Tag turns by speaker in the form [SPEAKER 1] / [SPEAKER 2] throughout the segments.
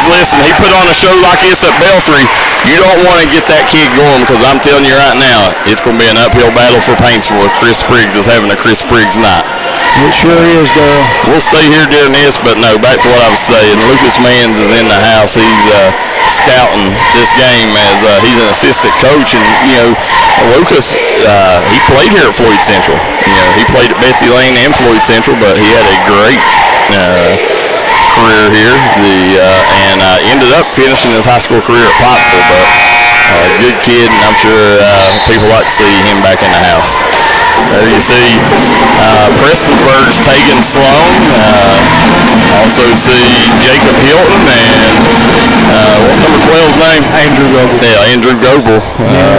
[SPEAKER 1] boys, listen, he put on a show like this at Belfry. You don't want to get that kid going because I'm telling you right now, it's going to be an uphill battle for Paintsville if Chris Spriggs is having a Chris Spriggs night.
[SPEAKER 2] It sure is, Darryl.
[SPEAKER 1] We'll stay here during this, but no, back to what I was saying. Lucas Manns is in the house. He's scouting this game as he's an assistant coach. And, Lucas, he played here at Floyd Central. He played at Betsy Lane and Floyd Central, but he had a great career here and ended up finishing his high school career at Paintsville. But good kid, and I'm sure people like to see him back in the house. There you see Prestonsburg's Tegan Sloan. Also see Jacob Hilton and what's number 12's name?
[SPEAKER 2] Andrew Goebel.
[SPEAKER 1] Yeah, Andrew Goebel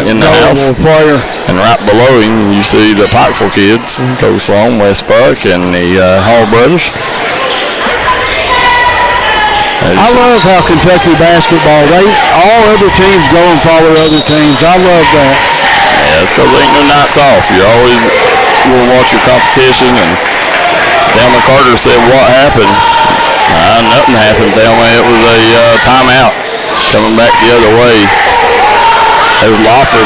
[SPEAKER 1] in the house.
[SPEAKER 2] Player.
[SPEAKER 1] And right below him you see the Pikeville kids, Cody Sloan, Wes Buck, and the Hall brothers.
[SPEAKER 2] I love how Kentucky basketball, all other teams go and follow other teams. I love that.
[SPEAKER 1] Yeah, it's because there ain't no nights off. You're always going to watch your competition. And Thelma Carter said, what happened? Nothing happened, Thelma. It was a timeout coming back the other way. There's Loffer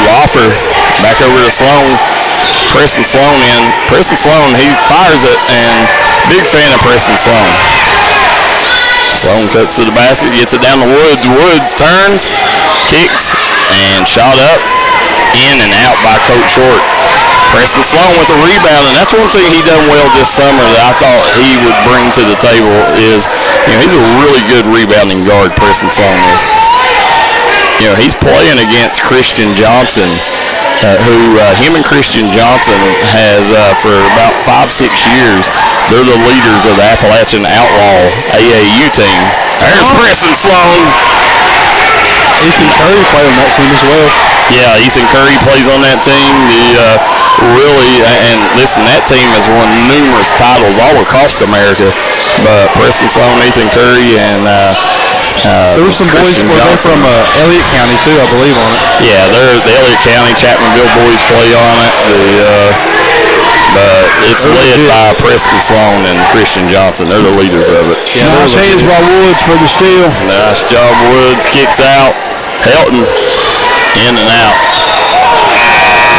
[SPEAKER 1] back over to Sloan. Preston Sloan in. Preston Sloan, he fires it, and big fan of Preston Sloan. Sloan cuts to the basket, gets it down to Woods. Woods turns, kicks, and shot up, in and out by Coach Short. Preston Sloan with a rebound, and that's one thing he done well this summer that I thought he would bring to the table is, he's a really good rebounding guard, Preston Sloan is. He's playing against Christian Johnson, who him and Christian Johnson has for about 5-6 years. They're the leaders of the Appalachian Outlaw AAU team. There's Preston Sloan.
[SPEAKER 2] Ethan Curry played on that team as well.
[SPEAKER 1] Yeah, Ethan Curry plays on that team. And listen, that team has won numerous titles all across America. But Preston Sloan, Ethan Curry, and
[SPEAKER 2] there were some
[SPEAKER 1] Christian
[SPEAKER 2] boys
[SPEAKER 1] Johnson
[SPEAKER 2] from Elliott County too, I believe, on it.
[SPEAKER 1] Yeah, they're the Elliott County, Chapmanville boys play on it. But it's led by Preston Sloan and Christian Johnson. They're the leaders of it.
[SPEAKER 2] Yeah, nice hands by Woods for the steal.
[SPEAKER 1] Nice job, Woods. Kicks out. Helton in and out.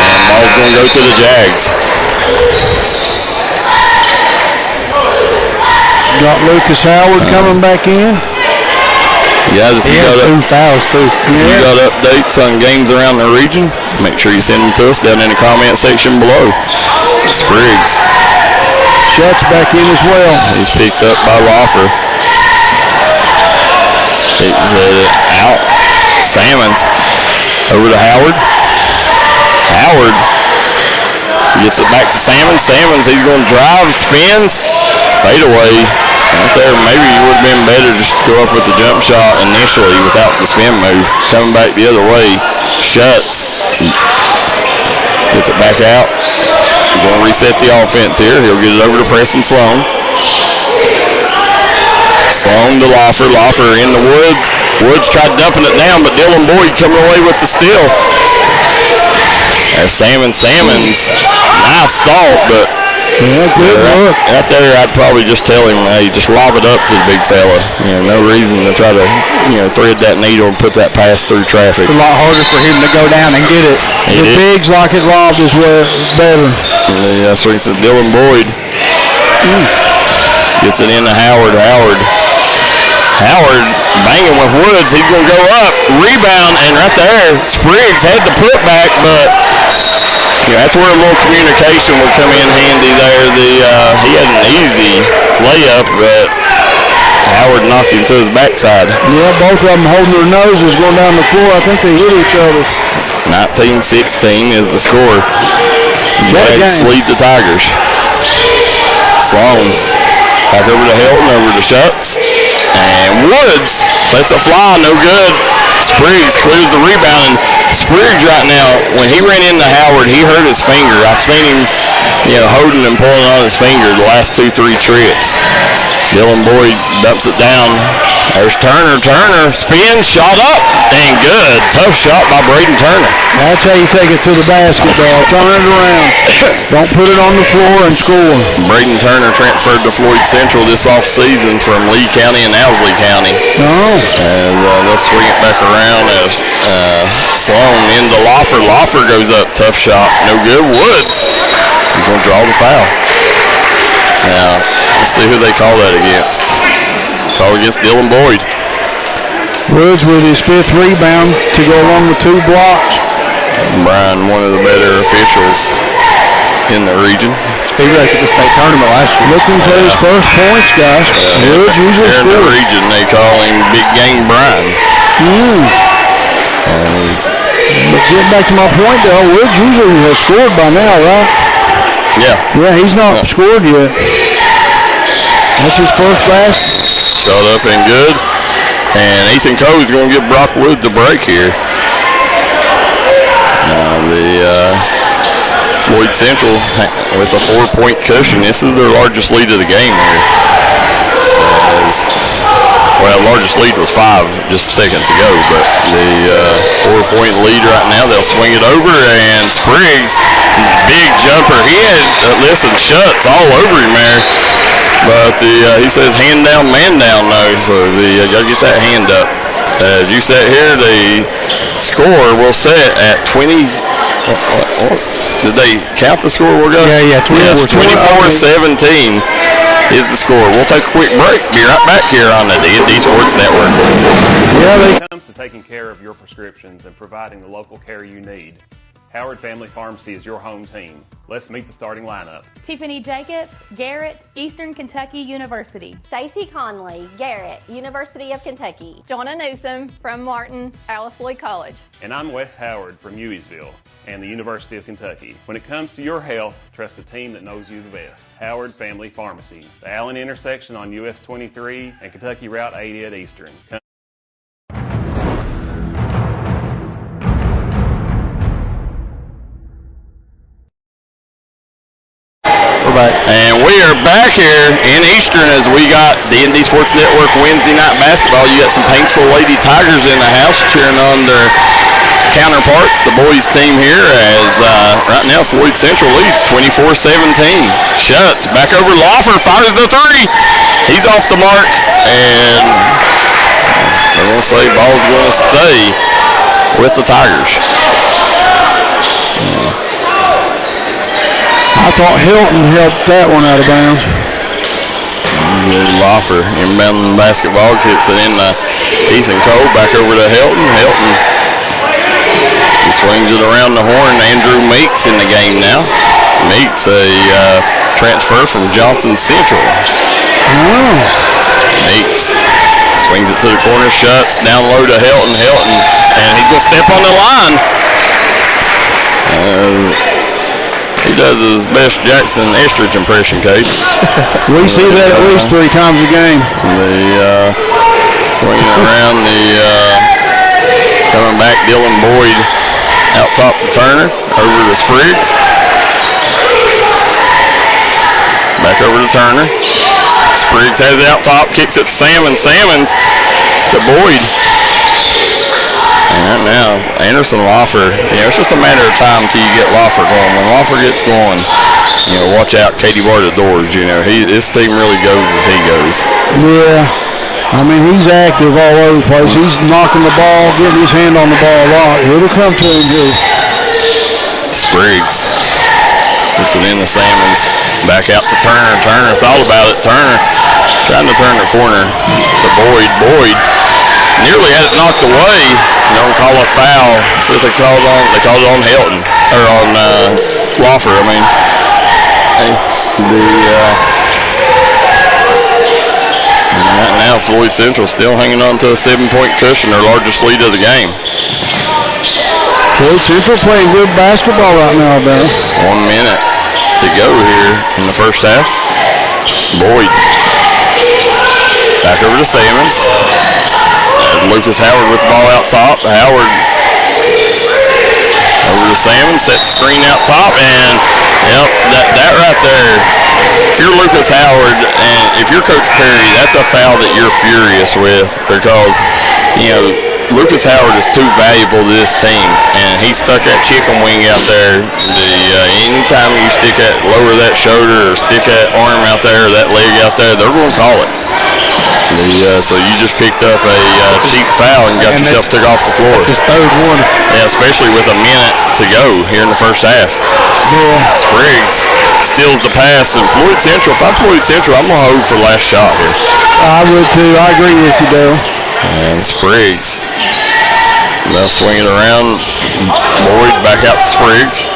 [SPEAKER 1] And ball's going to go to the Jags.
[SPEAKER 2] Got Lucas Howard coming back in.
[SPEAKER 1] Yeah, if you got
[SPEAKER 2] two fouls too.
[SPEAKER 1] If you got updates on games around the region, make sure you send them to us down in the comment section below. Spriggs.
[SPEAKER 2] Shuts back in as well.
[SPEAKER 1] He's picked up by Loffer. He's out. Salmons over to Howard. Howard gets it back to Salmons. Salmons, he's going to drive, spins, fade away. Right there, maybe it would have been better just to go up with the jump shot initially without the spin move. Coming back the other way, shuts. Gets it back out. He's going to reset the offense here. He'll get it over to Preston Sloan. Sloan to Loffer. Loffer in the Woods. Woods tried dumping it down, but Dylan Boyd coming away with the steal. There's Salmons. Nice thought, but
[SPEAKER 2] good look.
[SPEAKER 1] Out there, I'd probably just tell him, hey, just lob it up to the big fella. No reason to try to, thread that needle and put that pass through traffic.
[SPEAKER 2] It's a lot harder for him to go down and get it. The bigs like it lobbed as well, better.
[SPEAKER 1] Yeah, so it's Dylan Boyd. Gets it into Howard. Howard banging with Woods. He's going to go up. Rebound, and right there, Spriggs had the putback, but that's where a little communication would come in handy there. He had an easy layup, but Howard knocked him to his backside.
[SPEAKER 2] Yeah, both of them holding their noses going down the floor. I think they hit each other.
[SPEAKER 1] 19-16 is the score. Jags lead the Tigers. Sloan back over to Hilton, over to Shuts. And Woods lets it fly, no good. Spriggs clears the rebound, and Spriggs right now, when he ran into Howard, he hurt his finger. I've seen him, holding and pulling on his finger the last 2-3 trips. Dylan Boyd dumps it down. There's Turner. Turner spins, shot up, and good. Tough shot by Braden Turner.
[SPEAKER 2] That's how you take it to the basketball. Turn it around. Don't put it on the floor and score.
[SPEAKER 1] Braden Turner transferred to Floyd Central this offseason from Lee County and Owsley County.
[SPEAKER 2] Oh.
[SPEAKER 1] And they'll swing it back around as Sloan into Loffer. Loffer goes up. Tough shot. No good. Woods. He's going to draw the foul. Now, let's see who they call that against. Call against Dylan Boyd.
[SPEAKER 2] Woods with his 5th rebound to go along with 2 blocks.
[SPEAKER 1] Brian, one of the better officials in the region.
[SPEAKER 3] He wrecked at the state tournament last year.
[SPEAKER 2] Looking for his first points, guys. Woods usually
[SPEAKER 1] Here in the
[SPEAKER 2] scores.
[SPEAKER 1] region, they call him Big Game Brian.
[SPEAKER 2] But getting back to my point, though, Woods usually has scored by now, right?
[SPEAKER 1] Yeah.
[SPEAKER 2] Yeah, he's not scored yet. That's his first basket.
[SPEAKER 1] Shot up and good. And Ethan Coe is going to give Brock Woods a break here. Now the Floyd Central with a 4-point cushion. This is their largest lead of the game here. Largest lead was 5 just seconds ago, but the 4-point lead right now, they'll swing it over, and Spriggs, big jumper. He had, shuts all over him there, but he says hand down, man down, though, so gotta get that hand up. As you sit here, the score will set at 20. Did they count the score? We're going?
[SPEAKER 3] Yeah,
[SPEAKER 1] 24-17. Is the score. We'll take a quick break. Be right back here on the D&D Sports Network.
[SPEAKER 4] When it comes to taking care of your prescriptions and providing the local care you need, Howard Family Pharmacy is your home team. Let's meet the starting lineup.
[SPEAKER 5] Tiffany Jacobs, Garrett, Eastern Kentucky University.
[SPEAKER 6] Stacy Conley, Garrett, University of Kentucky. Donna Newsom from Martin, Alice Lloyd College.
[SPEAKER 4] And I'm Wes Howard from Hueysville and the University of Kentucky. When it comes to your health, trust a team that knows you the best. Howard Family Pharmacy, the Allen intersection on US 23 and Kentucky Route 80 at Eastern.
[SPEAKER 1] And we are back here in Eastern as we got D&D Sports Network Wednesday night basketball. You got some Paintsville Lady Tigers in the house cheering on their counterparts, the boys team here, as right now Floyd Central leads 24-17. Shuts back over Loffer, fires the 3. He's off the mark, and they're going to say ball's going to stay with the Tigers.
[SPEAKER 2] I thought Hilton helped that one out of bounds.
[SPEAKER 1] Loffer inbounding the basketball, kicks it in Ethan Cole, back over to Hilton. Hilton, he swings it around the horn. Andrew Meeks in the game now. Meeks, a transfer from Johnson Central. Meeks swings it to the corner, shuts, down low to Hilton. Hilton, and he's going to step on the line. He does his best Jackson Estridge impression, Cade.
[SPEAKER 2] We see that at least 3 times a game.
[SPEAKER 1] Swinging around, coming back, Dylan Boyd out top to Turner, over to Spriggs. Back over to Turner. Spriggs has it out top, kicks it to Salmons. Salmons to Boyd. And right now, Anderson Loffer, it's just a matter of time until you get Loffer going. When Loffer gets going, watch out, Katie bar the doors. His team really goes as he goes.
[SPEAKER 2] Yeah. I mean, he's active all over the place. He's knocking the ball, getting his hand on the ball a lot. It'll come to him here.
[SPEAKER 1] Spriggs puts it in to Salmons. Back out to Turner. Turner thought about it. Turner trying to turn the corner to Boyd. Boyd nearly had it knocked away. Don't call a foul. So they called it on Hilton, or on Loffer. I mean, right now Floyd Central still hanging on to a 7-point cushion, their largest lead of the game.
[SPEAKER 2] Floyd Central playing good basketball right now, Ben.
[SPEAKER 1] 1 minute to go here in the first half. Boyd back over to Salmons. Lucas Howard with the ball out top. Howard over to Salmon, sets the screen out top, and Yep, that right there. If you're Lucas Howard and if you're Coach Perry, that's a foul that you're furious with because, Lucas Howard is too valuable to this team, and he stuck that chicken wing out there. Anytime you lower that shoulder or stick that arm out there or that leg out there, they're going to call it. So you just picked up a cheap foul and got yourself took off the floor.
[SPEAKER 3] It's his third one.
[SPEAKER 1] Yeah, especially with a minute to go here in the first half.
[SPEAKER 2] Yeah.
[SPEAKER 1] Spriggs steals the pass, and Floyd Central. If I'm Floyd Central, I'm going to hold for last shot here.
[SPEAKER 2] I would too. I agree with you, Darryl.
[SPEAKER 1] And Spriggs. Now swing it around. Boyd back out to Spriggs.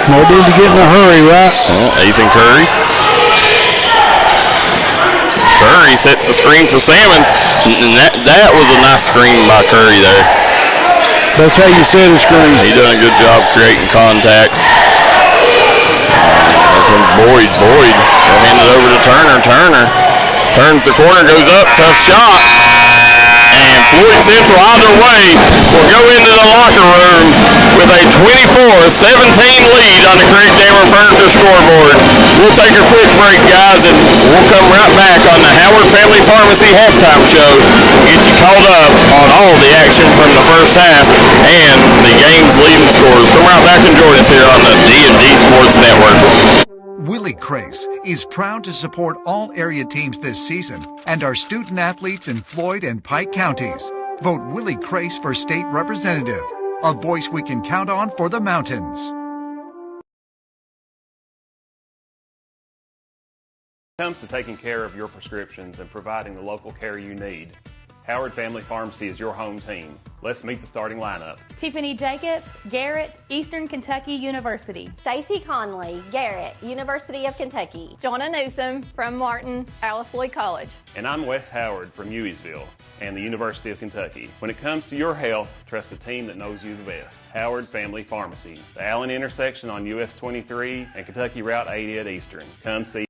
[SPEAKER 2] No need to get in a hurry, right?
[SPEAKER 1] Ethan Curry. Curry sets the screen for Salmons. And that was a nice screen by Curry there.
[SPEAKER 2] That's how you set a screen.
[SPEAKER 1] He done a good job creating contact. Boyd hand it over to Turner. Turner turns the corner, goes up, tough shot. And Floyd Central, either way, will go into the locker room with a 24-17 lead on the Craig Damer Furniture scoreboard. We'll take a quick break, guys, and we'll come right back on the Howard Family Pharmacy halftime show and get you caught up on all the action from the first half and the game's leading scores. Come right back and join us here on the D&D Sports Network.
[SPEAKER 7] Willie Crace is proud to support all area teams this season and our student athletes in Floyd and Pike counties. Vote Willie Crace for state representative, a voice we can count on for the mountains.
[SPEAKER 4] When it comes to taking care of your prescriptions and providing the local care you need, Howard Family Pharmacy is your home team. Let's meet the starting lineup.
[SPEAKER 5] Tiffany Jacobs, Garrett, Eastern Kentucky University.
[SPEAKER 6] Stacy Conley, Garrett, University of Kentucky. Donna Newsom from Martin, Alice Lloyd College.
[SPEAKER 4] And I'm Wes Howard from Hueysville and the University of Kentucky. When it comes to your health, trust a team that knows you the best. Howard Family Pharmacy, the Allen intersection on US 23 and Kentucky Route 80 at Eastern. Come see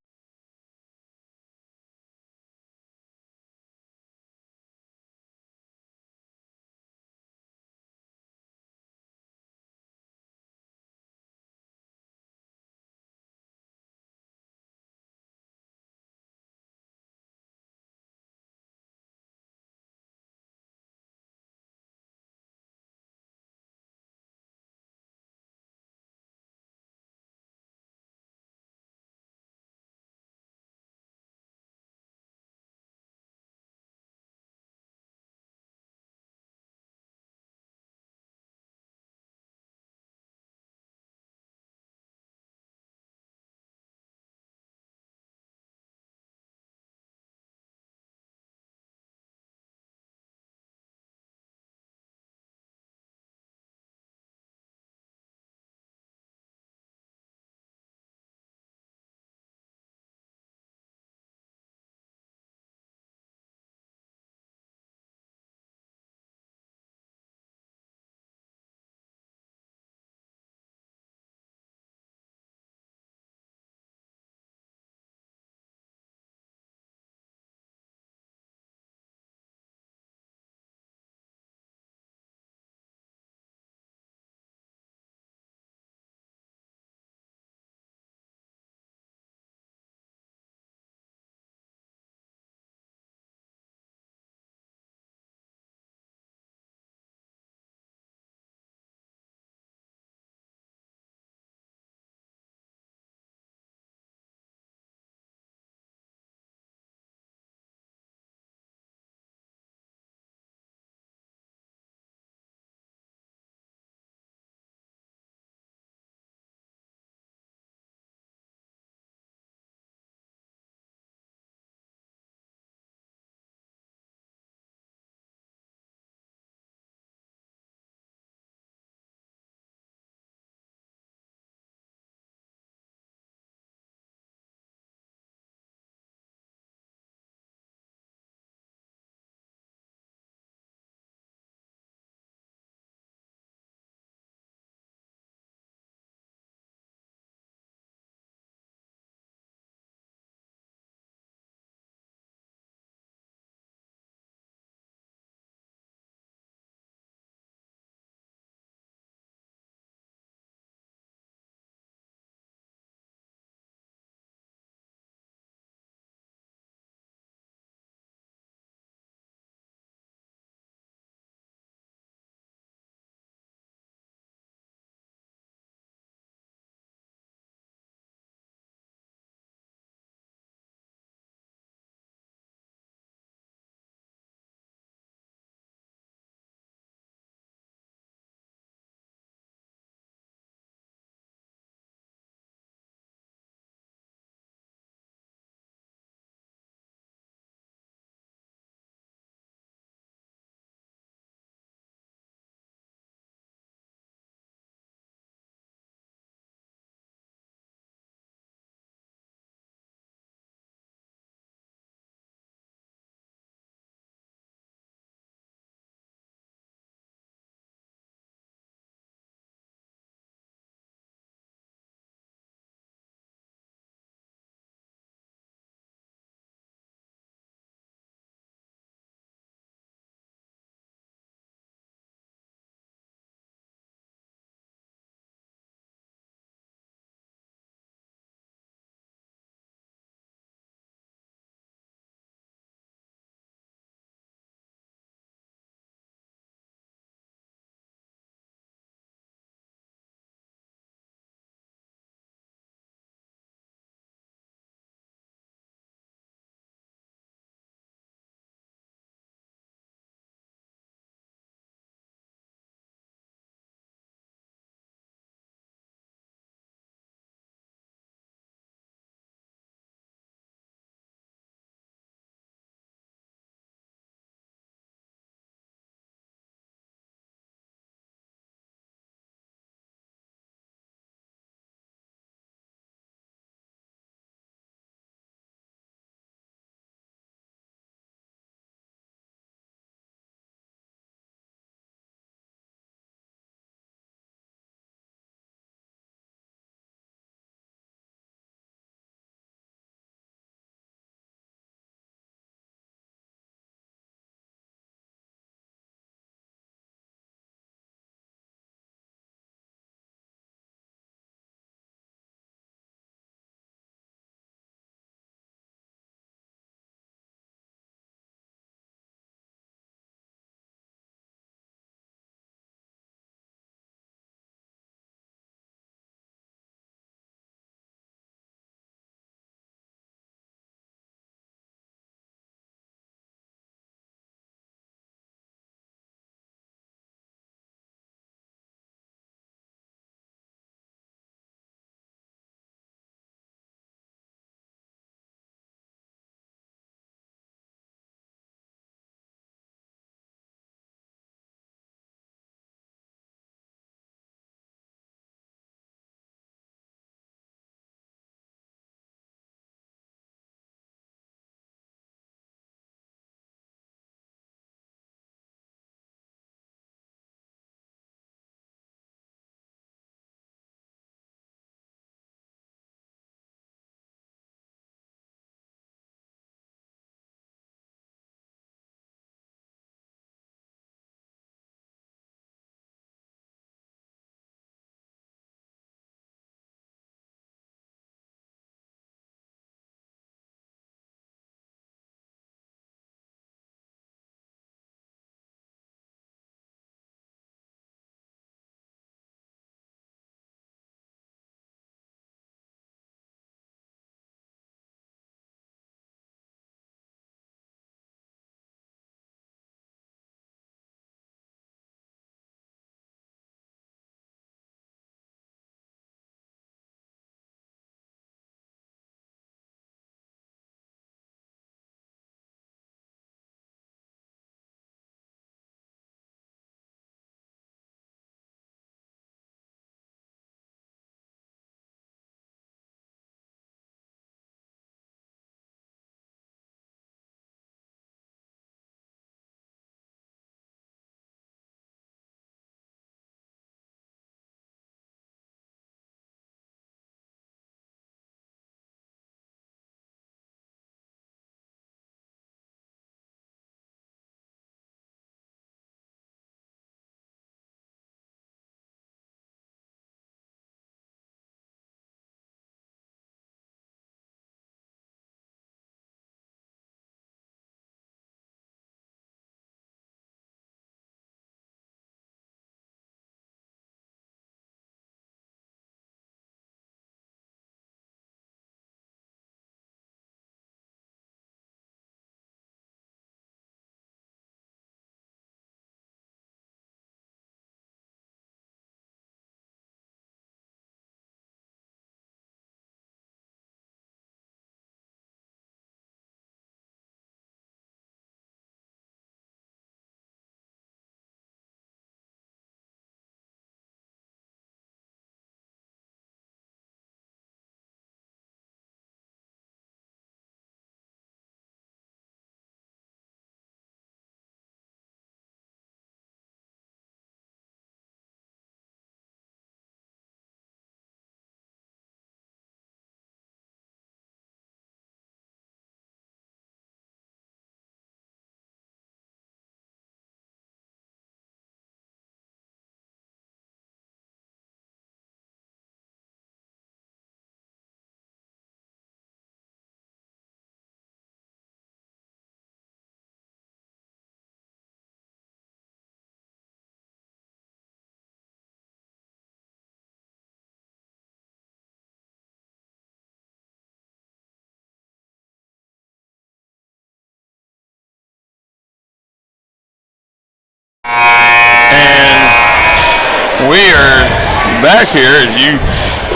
[SPEAKER 1] back here as you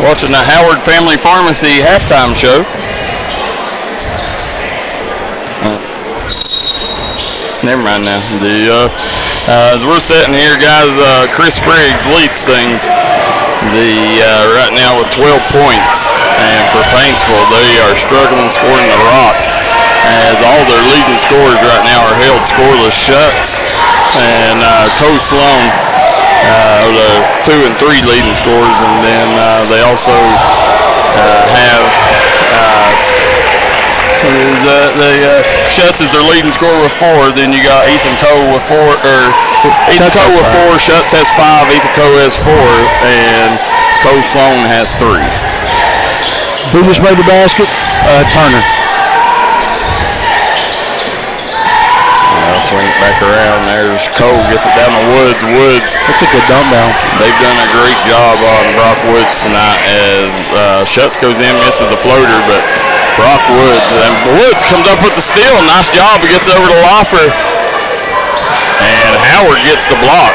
[SPEAKER 1] watching the Howard Family Pharmacy halftime show. Never mind now. As we're sitting here, guys, Chris Spriggs leads things right now with 12 points. And for Paintsville, they are struggling scoring the rock, as all their leading scorers right now are held scoreless. Schutz and Coach Sloan are the 2 and 3 leading scorers, and then they also have Schutz is their leading scorer with 4. Then you got Ethan Cole with 4. Ethan Cole with 4. Schutz has 5. Ethan Cole has 4, and Coach Sloan has 3.
[SPEAKER 2] Who just made the basket?
[SPEAKER 3] Turner.
[SPEAKER 1] Swing it back around. There's Cole, gets it down to Woods.
[SPEAKER 3] That's a good dumb down.
[SPEAKER 1] They've done a great job on Brock Woods tonight, as Schutz goes in, misses the floater, but Brock Woods, and Woods comes up with the steal. Nice job. He gets over to Loffer, and Howard gets the block.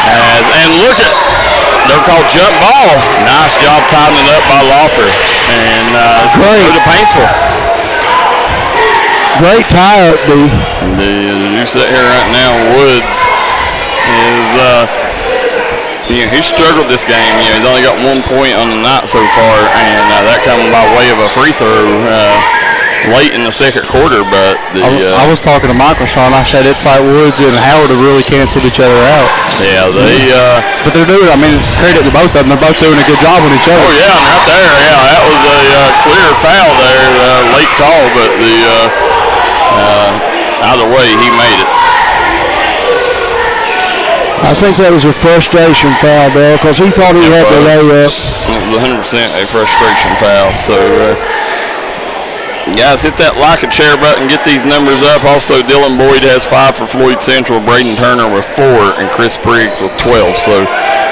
[SPEAKER 1] And look at, they're called jump ball. Nice job tying it up by Loffer, and it's going to go to Paintsville.
[SPEAKER 2] Great tie-up, D.
[SPEAKER 1] You sit here right now, Woods is, he struggled this game. He's only got 1 point on the night so far, and that coming by way of a free throw late in the second quarter. But
[SPEAKER 3] I was talking to Michael, Shawn. I said it's like Woods and Howard have really canceled each other out.
[SPEAKER 1] Yeah, they.
[SPEAKER 3] But they're doing. I mean, credit to both of them. They're both doing a good job on each other.
[SPEAKER 1] Oh yeah, right there. Yeah, that was a clear foul there, late call, but either way, he made it.
[SPEAKER 2] I think that was a frustration foul, Bill, because he thought he had to lay up.
[SPEAKER 1] It was 100% a frustration foul. So, guys, hit that like and share button, get these numbers up. Also, Dylan Boyd has 5 for Floyd Central, Braden Turner with 4, and Chris Spriggs with 12. So,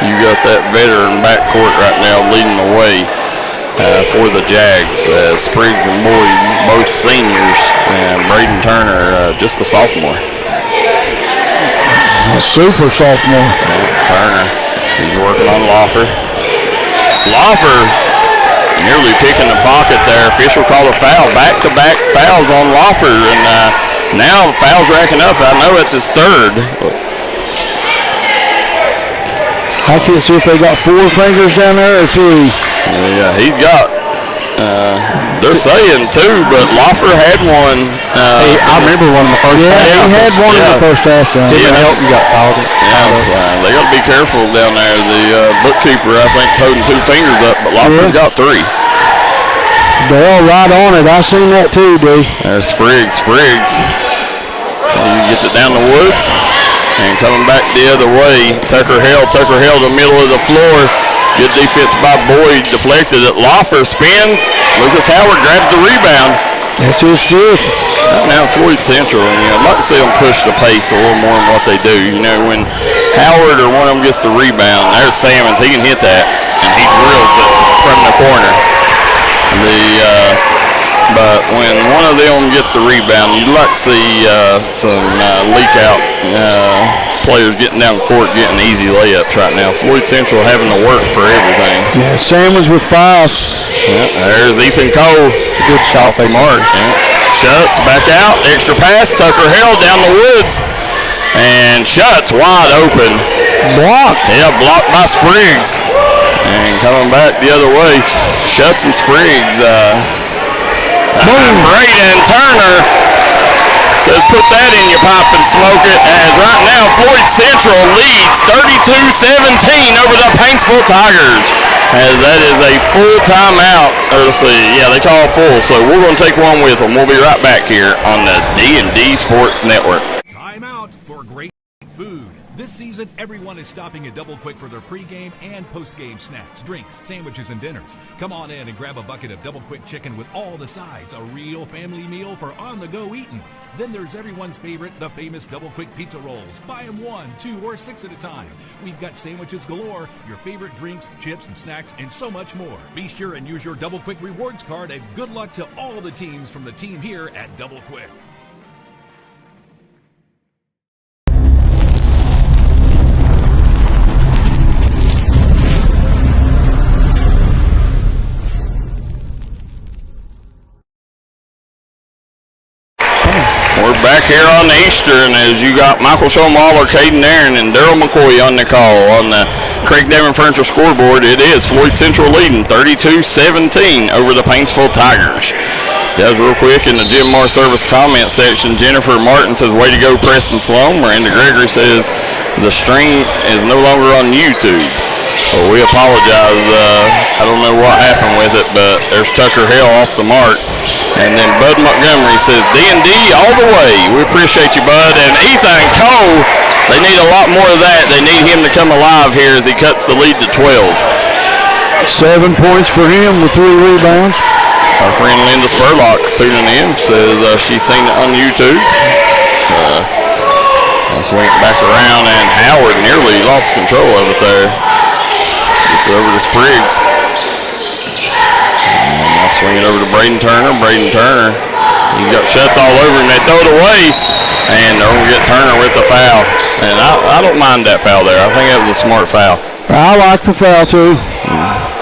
[SPEAKER 1] you got that veteran backcourt right now leading the way for the Jags. Spriggs and Boyd, both seniors, and Braden Turner, just a sophomore.
[SPEAKER 2] A super sophomore.
[SPEAKER 1] Turner, he's working on Loffer. Loffer nearly picking the pocket there. Official called a foul. Back-to-back fouls on Loffer, and now fouls racking up. I know it's his 3rd.
[SPEAKER 2] I can't see if they got 4 fingers down there or 3.
[SPEAKER 1] Yeah, he's got, they're saying 2, but Loffer had one.
[SPEAKER 3] I remember one in the first half.
[SPEAKER 2] Yeah, he had one in the first half.
[SPEAKER 3] Even Helton got fouled.
[SPEAKER 1] Yeah, they got to be careful down there. The bookkeeper, I think, is holding 2 fingers up, but Loffer's got 3.
[SPEAKER 2] Darryl right on it. I seen that too, D.
[SPEAKER 1] There's Spriggs. He gets it down the Woods, and coming back the other way, Tucker held the middle of the floor. Good defense by Boyd, deflected it. Loffer spins. Lucas Howard grabs the rebound.
[SPEAKER 2] That's his 5th.
[SPEAKER 1] Now Floyd Central, I'd like to see them push the pace a little more than what they do. When Howard or one of them gets the rebound, there's Sammons. He can hit that, and he drills it from the corner. But when one of them gets the rebound, you'd like to see some leak-out players getting down court, getting easy layups right now. Floyd Central having to work for everything.
[SPEAKER 2] Yeah, Sammons with 5.
[SPEAKER 1] Yeah, there's Ethan Cole.
[SPEAKER 3] It's a good shot for Mark.
[SPEAKER 1] Yeah. Schutz back out. Extra pass. Tucker held down the Woods. And Schutz wide open.
[SPEAKER 2] Blocked.
[SPEAKER 1] Yeah, blocked by Spriggs. And coming back the other way, Schutz and Spriggs. Braden Turner says put that in your pipe and smoke it, as right now Floyd Central leads 32-17 over the Paintsville Tigers, as that is a full timeout. Let's see, yeah, they call full, so we're going to take one with them. We'll be right back here on the D&D Sports Network.
[SPEAKER 8] Timeout for great food. This season, everyone is stopping at Double Quick for their pregame and postgame snacks, drinks, sandwiches, and dinners. Come on in and grab a bucket of Double Quick chicken with all the sides, a real family meal for on-the-go eating. Then there's everyone's favorite, the famous Double Quick pizza rolls. Buy them 1, 2, or 6 at a time. We've got sandwiches galore, your favorite drinks, chips, and snacks, and so much more. Be sure and use your Double Quick rewards card, and good luck to all the teams from the team here at Double Quick.
[SPEAKER 1] here on Eastern as you got Michael Shawn, Cade Nairn, and Darryl McCoy on the call on the Craig Damon Furniture scoreboard. It is Floyd Central leading 32-17 over the Paintsville Tigers. Guys, real quick in the Jim Moore service comment section, Jennifer Martin says, way to go, Preston Sloan. Miranda Gregory says, the stream is no longer on YouTube. Well, we apologize. I don't know what happened with it, but there's Tucker Hill off the mark. And then Bud Montgomery says, D&D all the way. We appreciate you, Bud. And Ethan Cole, they need a lot more of that. They need him to come alive here as he cuts the lead to 12.
[SPEAKER 2] 7 points for him with 3 rebounds.
[SPEAKER 1] Our friend Linda Spurlock's tuning in, says she's seen it on YouTube. Let's swing it back around, and Howard nearly lost control of it there. Gets it over to Spriggs. And I'll swing it over to Braden Turner. Braden Turner, he's got shots all over him. They throw it away, and they're going to get Turner with the foul. And I don't mind that foul there. I think that was a smart foul.
[SPEAKER 2] I like the foul, too.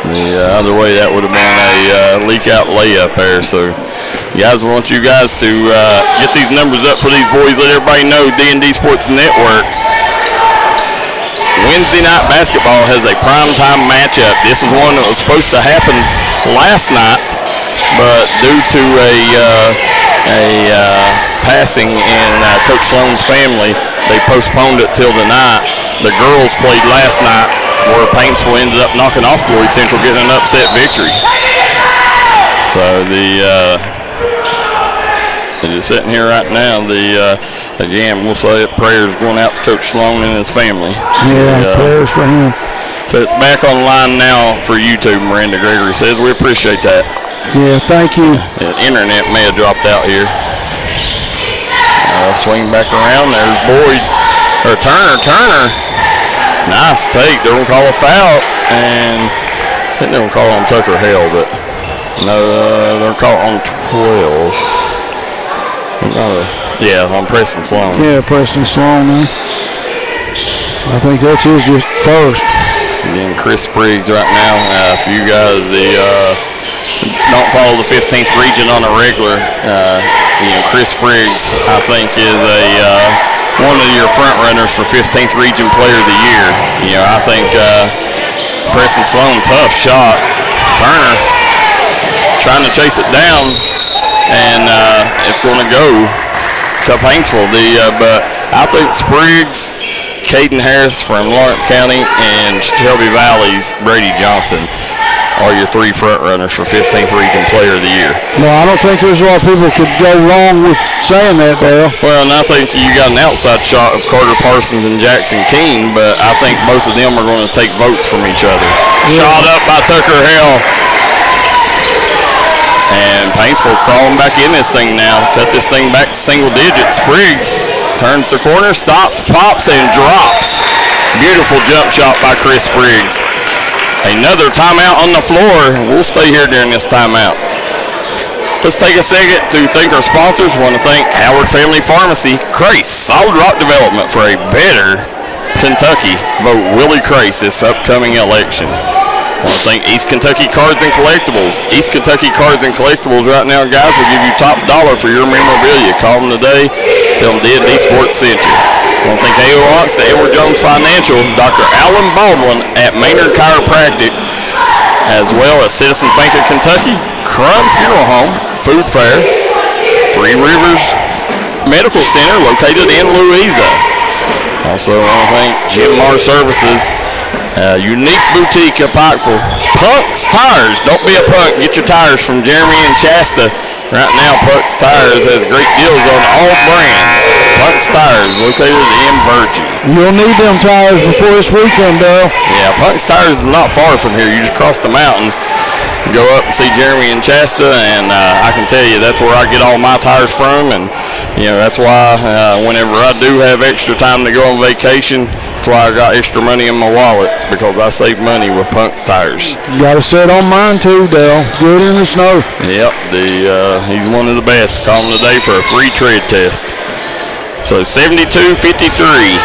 [SPEAKER 1] The other way, that would have been a leak-out layup there. So, guys, we want you guys to get these numbers up for these boys. Let everybody know D&D Sports Network. Wednesday night basketball has a primetime matchup. This is one that was supposed to happen last night, but due to a passing in Coach Sloan's family, they postponed it till tonight. The girls played last night, where Paintsville ended up knocking off Floyd Central, getting an upset victory. So they're just sitting here right now. Again, we'll say it, prayers going out to Coach Sloan and his family.
[SPEAKER 2] Yeah, prayers for him.
[SPEAKER 1] So it's back online now for YouTube, Miranda Gregory says. We appreciate that.
[SPEAKER 2] Yeah, thank you.
[SPEAKER 1] The internet may have dropped out here. Swing back around. There's Boyd. Or Turner. Nice take. They're going to call a foul. And I think they're going to call on Tucker Hale, but no, they're going to call on 12. Yeah, on Preston Sloan.
[SPEAKER 2] Yeah, Preston Sloan, man. I think that's his just first.
[SPEAKER 1] Again, Chris Spriggs right now. For you guys, don't follow the 15th region on a regular. Chris Spriggs, I think, is one of your front runners for 15th region player of the year. I think Preston Sloan, tough shot. Turner trying to chase it down, and it's going to go to Paintsville. But I think Spriggs, Caden Harris from Lawrence County, and Shelby Valley's Brady Johnson are your 3 front runners for 15th region player of the year.
[SPEAKER 2] No, I don't think there's a lot of people could go wrong with saying that, Darryl.
[SPEAKER 1] Well, and I think you got an outside shot of Carter Parsons and Jackson Keene, but I think both of them are going to take votes from each other. Yeah. Shot up by Tucker Hale. And Paintsville crawling back in this thing now. Cut this thing back to single digits. Spriggs turns the corner, stops, pops, and drops. Beautiful jump shot by Chris Spriggs. Another timeout on the floor. We'll stay here during this timeout. Let's take a second to thank our sponsors. We want to thank Howard Family Pharmacy, Crace, Solid Rock Development for a better Kentucky. Vote Willie Crace this upcoming election. I want to thank East Kentucky Cards and Collectibles. East Kentucky Cards and Collectibles right now, guys, will give you top dollar for your memorabilia. Call them today. Tell them D&D Sports sent you. I want to thank A.O. Ox, the Edward Jones Financial, Dr. Alan Baldwin at Maynard Chiropractic, as well as Citizens Bank of Kentucky, Crum Funeral Home, Food Fair, Three Rivers Medical Center located in Louisa. Also, I want to thank Jim Moore Services, Unique Boutique of Pikeville, Punk's Tires. Don't be a punk. Get your tires from Jeremy and Shasta. Right now, Punk's Tires has great deals on all brands. Punk's Tires, located in Virgin.
[SPEAKER 2] You'll need them tires before this weekend, Darryl.
[SPEAKER 1] Yeah, Punk's Tires is not far from here. You just cross the mountain, go up and see Jeremy and Shasta, and I can tell you that's where I get all my tires from. And that's why whenever I do have extra time to go on vacation, that's why I got extra money in my wallet, because I save money with Punk's Tires.
[SPEAKER 2] You got to set on mine too, Darryl. Good in the snow.
[SPEAKER 1] Yep, he's one of the best. Call him today for a free tread test. So 72-53,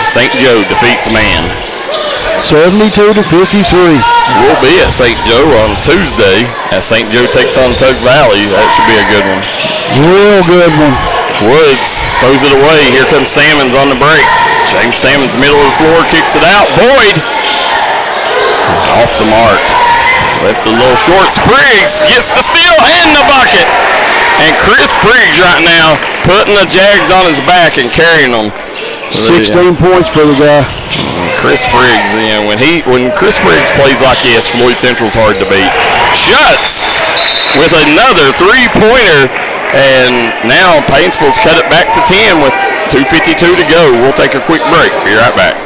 [SPEAKER 1] St. Joe defeats Man.
[SPEAKER 2] 72-53.
[SPEAKER 1] We'll be at St. Joe on Tuesday as St. Joe takes on Tug Valley. That should be a good one.
[SPEAKER 2] Real good one.
[SPEAKER 1] Woods throws it away. Here comes Salmons on the break. James Salmons, middle of the floor, kicks it out. Boyd off the mark. Left a little short. Spriggs gets the steal and the bucket. And Chris Spriggs right now putting the Jags on his back and carrying them.
[SPEAKER 2] 16 points for the guy.
[SPEAKER 1] Chris Spriggs, when Chris Spriggs plays like this, Floyd Central's hard to beat. Shuts with another three-pointer. And now Paintsville's cut it back to 10 with 2:52 to go. We'll take a quick break. Be right back.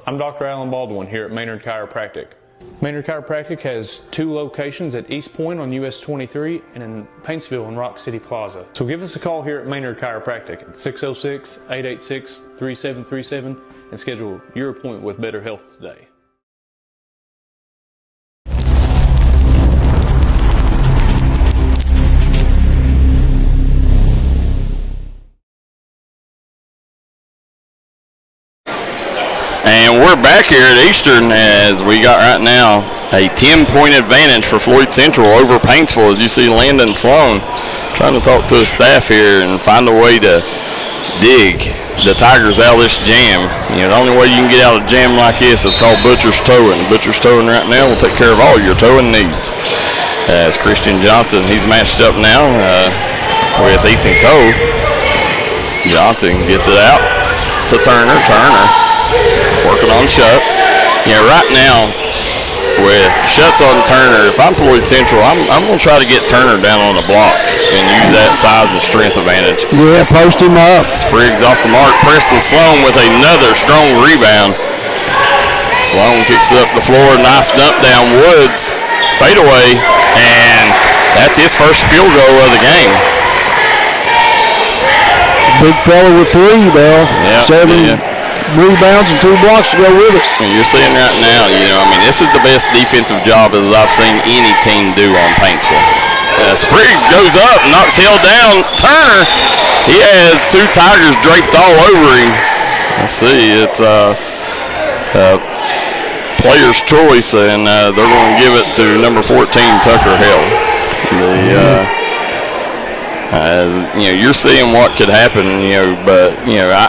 [SPEAKER 9] I'm Dr. Alan Baldwin here at Maynard Chiropractic. Maynard Chiropractic has 2 locations at East Point on US 23 and in Paintsville and Rock City Plaza. So give us a call here at Maynard Chiropractic at 606-886-3737 and schedule your appointment with Better Health today.
[SPEAKER 1] And we're back here at Eastern as we got right now a 10-point advantage for Floyd Central over Paintsville. As you see Landon Sloan trying to talk to his staff here and find a way to dig the Tigers out of this jam. The only way you can get out of a jam like this is called Butcher's Towing. Butcher's Towing right now will take care of all your towing needs. As Christian Johnson, he's matched up now with Ethan Cole. Johnson gets it out to Turner. Working on Shuts. Right now with Shuts on Turner, if I'm Floyd Central, I'm going to try to get Turner down on the block and use that size and strength advantage.
[SPEAKER 2] Yeah, post him up.
[SPEAKER 1] Spriggs off the mark. Preston Sloan with another strong rebound. Sloan kicks up the floor. Nice dump down. Woods fade away, and that's his first field goal of the game.
[SPEAKER 2] Big fella with 3, Dale.
[SPEAKER 1] Yeah,
[SPEAKER 2] 7 rebounds and 2 blocks to go with it.
[SPEAKER 1] And you're seeing right now, this is the best defensive job as I've seen any team do on Paintsville. Spriggs goes up, knocks Hill down. Turner, he has 2 Tigers draped all over him. Let's see, it's player's choice, and they're going to give it to number 14, Tucker Hill. You're seeing what could happen, but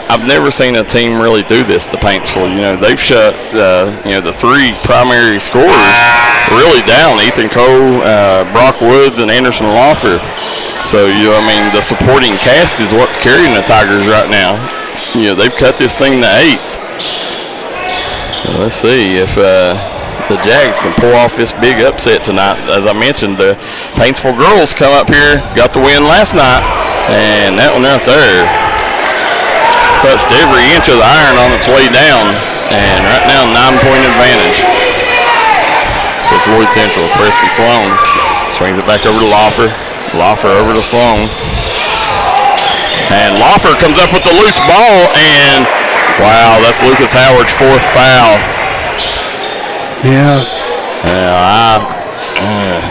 [SPEAKER 1] I've never seen a team really do this to Paintsville. They've shut the 3 primary scorers really down: Ethan Cole, Brock Woods, and Anderson Lawfer. So the supporting cast is what's carrying the Tigers right now. They've cut this thing to 8. Let's see if the Jags can pull off this big upset tonight. As I mentioned, the Paintsville girls come up here, got the win last night, and that one right there touched every inch of the iron on its way down, and right now 9-point advantage for Floyd Central. Preston Sloan swings it back over to Lawfer. Lawfer over to Sloan, and Lawfer comes up with the loose ball, and wow, that's Lucas Howard's 4th foul.
[SPEAKER 2] Yeah.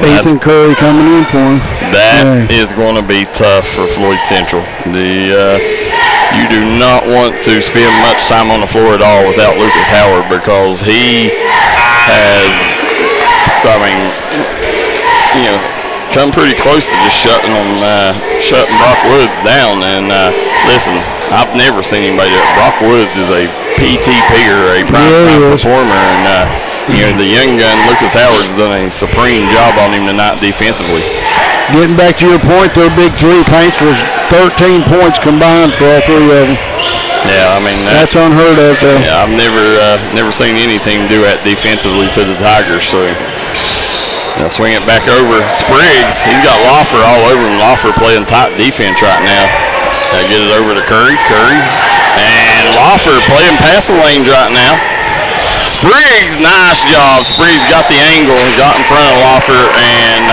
[SPEAKER 2] Ethan Curry coming in for him.
[SPEAKER 1] That is going to be tough for Floyd Central. You do not want to spend much time on the floor at all without Lucas Howard, because he has, come pretty close to just shutting Brock Woods down. And listen, I've never seen anybody. Brock Woods is a PT pigger, a prime-time performer, and the young gun Lucas Howard's done a supreme job on him tonight defensively.
[SPEAKER 2] Getting back to your point, their big 3 Paintsville's 13 points combined for all 3 of them.
[SPEAKER 1] Yeah,
[SPEAKER 2] that's unheard of, though.
[SPEAKER 1] Yeah, I've never seen any team do that defensively to the Tigers. So they'll swing it back over. Spriggs, he's got Lawfer all over him. Lawfer playing tight defense right now. Get it over to Curry, and Lawfer playing passing lanes right now. Spriggs, nice job. Spriggs got the angle and got in front of Lawfer, and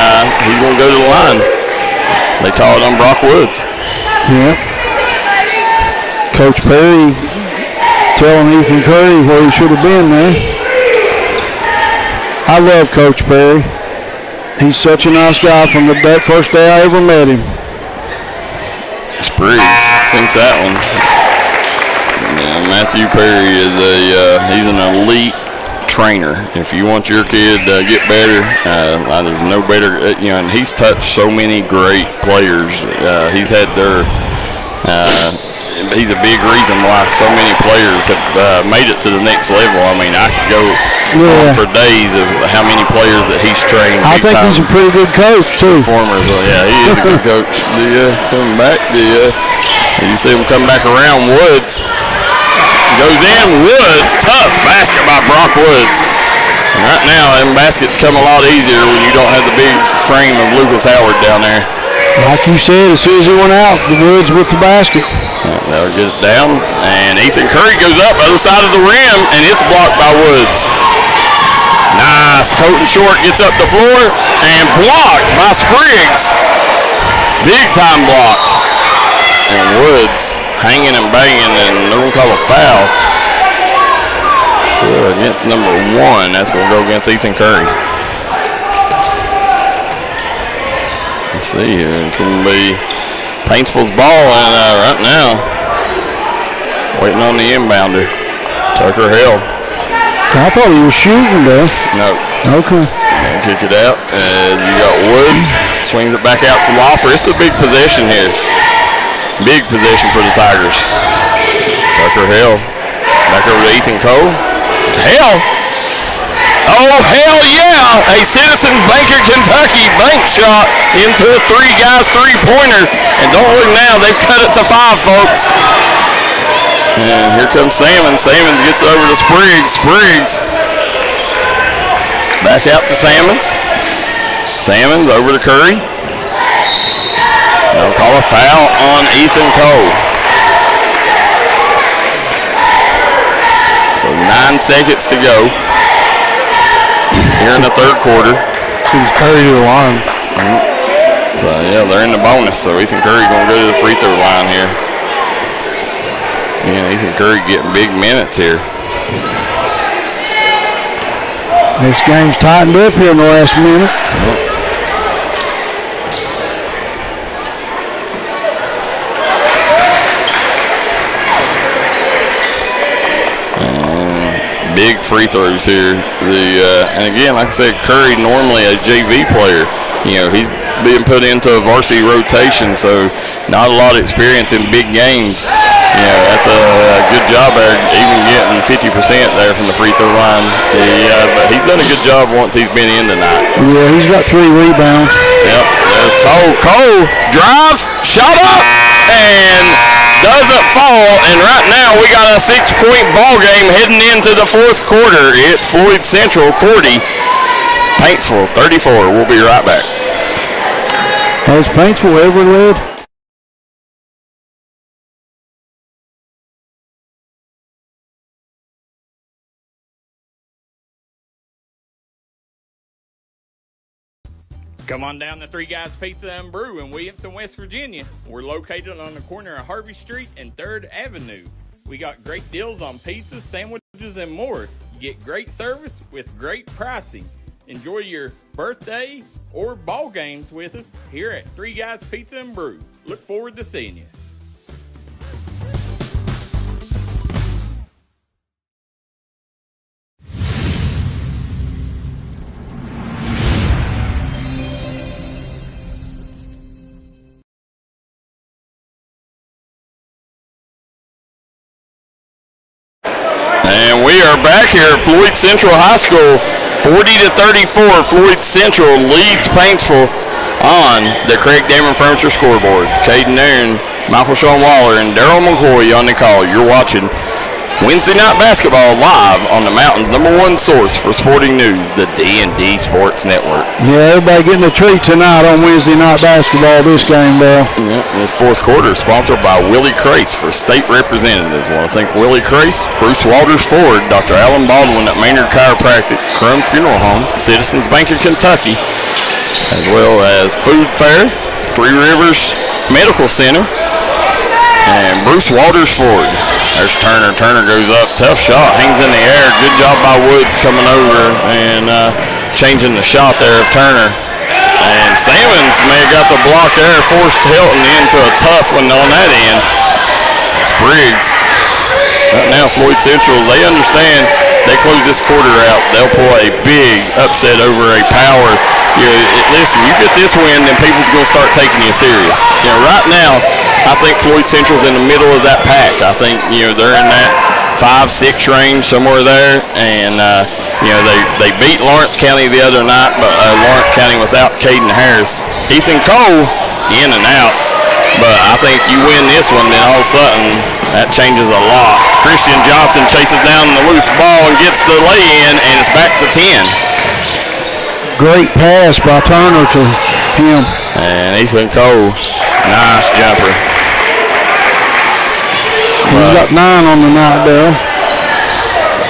[SPEAKER 1] he's going to go to the line. They call it on Brock Woods.
[SPEAKER 2] Yep. Coach Perry telling Ethan Curry where he should have been there. I love Coach Perry. He's such a nice guy from the first day I ever met him.
[SPEAKER 1] Spriggs sinks that one. Yeah, Matthew Perry is he's an elite trainer. If you want your kid to get better, there's no better, and he's touched so many great players. He's had he's a big reason why so many players have made it to the next level. I mean, I could go on for days of how many players that he's trained.
[SPEAKER 2] I think he's a pretty good coach, too.
[SPEAKER 1] Performers. Yeah, he is a good coach. Coming back, you see him come back around. Woods goes in. Woods, tough basket by Brock Woods. And right now, them baskets come a lot easier when you don't have the big frame of Lucas Howard down there.
[SPEAKER 2] Like you said, as soon as he went out, the Woods with the basket.
[SPEAKER 1] They'll get it down, and Ethan Curry goes up other side of the rim, and it's blocked by Woods. Nice. Colton Short gets up the floor, and blocked by Spriggs. Big time block. And Woods hanging and banging, and they're going to call a foul. So against number 1, that's going to go against Ethan Curry. Let's see here. It's going to be Paintsville's ball, and right now, waiting on the inbounder, Tucker Hill.
[SPEAKER 2] I thought he was shooting there.
[SPEAKER 1] No.
[SPEAKER 2] Okay.
[SPEAKER 1] And kick it out. You got Woods, swings it back out to Lawfer. It's a big possession here. Big possession for the Tigers. Tucker Hill, back over to Ethan Cole. Hill. Oh, hell yeah! A Citizen Bank of Kentucky bank shot into a three-pointer. And don't look now, they've cut it to 5, folks. And here comes Salmons. Salmons gets over to Spriggs. Spriggs back out to Salmons. Salmons over to Curry. They'll call a foul on Ethan Cole. So 9 seconds to go here in the third quarter.
[SPEAKER 3] He's Curry to the line.
[SPEAKER 1] So yeah, they're in the bonus. So Ethan Curry gonna go to the free throw line here. Yeah, Ethan Curry getting big minutes here.
[SPEAKER 2] This game's tightened up here in the last minute.
[SPEAKER 1] Big free throws here. And again, like I said, Curry normally a JV player. He's being put into a varsity rotation, so not a lot of experience in big games. That's a good job there, even getting 50% there from the free throw line. But he's done a good job once he's been in tonight.
[SPEAKER 2] Yeah, he's got 3 rebounds.
[SPEAKER 1] Yep, there's Cole. Cole drives, shot up, and doesn't fall. And right now we got a 6-point ball game heading into the fourth quarter. It's Floyd Central 40, Paintsville 34. We'll be right back.
[SPEAKER 2] Has Paintsville ever led?
[SPEAKER 10] Come on down to Three Guys Pizza and Brew in Williamson, West Virginia. We're located on the corner of Harvey Street and 3rd Avenue. We got great deals on pizzas, sandwiches, and more. You get great service with great pricing. Enjoy your birthday or ball games with us here at Three Guys Pizza and Brew. Look forward to seeing you.
[SPEAKER 1] And we are back here at Floyd Central High School. 40-34, Floyd Central leads Paintsville on the Craig Damon Furniture scoreboard. Cade Nairn, Michael Shawn Waller, and Darryl McCoy on the call. You're watching Wednesday Night Basketball live on the Mountain's #1 source for sporting news, the D&D Sports Network.
[SPEAKER 2] Yeah, everybody getting a treat tonight on Wednesday Night Basketball this game, Dale.
[SPEAKER 1] Yeah, this fourth quarter is sponsored by Willie Crace for state representatives. I want to thank Willie Crace, Bruce Walters Ford, Dr. Alan Baldwin at Maynard Chiropractic, Crum Funeral Home, Citizens Bank of Kentucky, as well as Food Fair, Three Rivers Medical Center, and Bruce Walters Ford. There's Turner. Turner goes up. Tough shot. Hangs in the air. Good job by Woods coming over and changing the shot there of Turner. And Salmons may have got the block there. Forced Hilton into a tough one on that end. Spriggs. Right now, Floyd Central, they understand they close this quarter out, they'll pull a big upset over a power. Listen, you get this win, then people's going to start taking you serious. Right now, I think Floyd Central's in the middle of that pack. I think, they're in that 5-6 range, somewhere there. And, they beat Lawrence County the other night, but Lawrence County without Caden Harris. Ethan Cole, in and out. But I think you win this one, then all of a sudden, that changes a lot. Christian Johnson chases down the loose ball and gets the lay-in, and it's back to 10.
[SPEAKER 2] Great pass by Turner to him.
[SPEAKER 1] And Ethan Cole, nice jumper.
[SPEAKER 2] He's got 9 on the night, Darryl.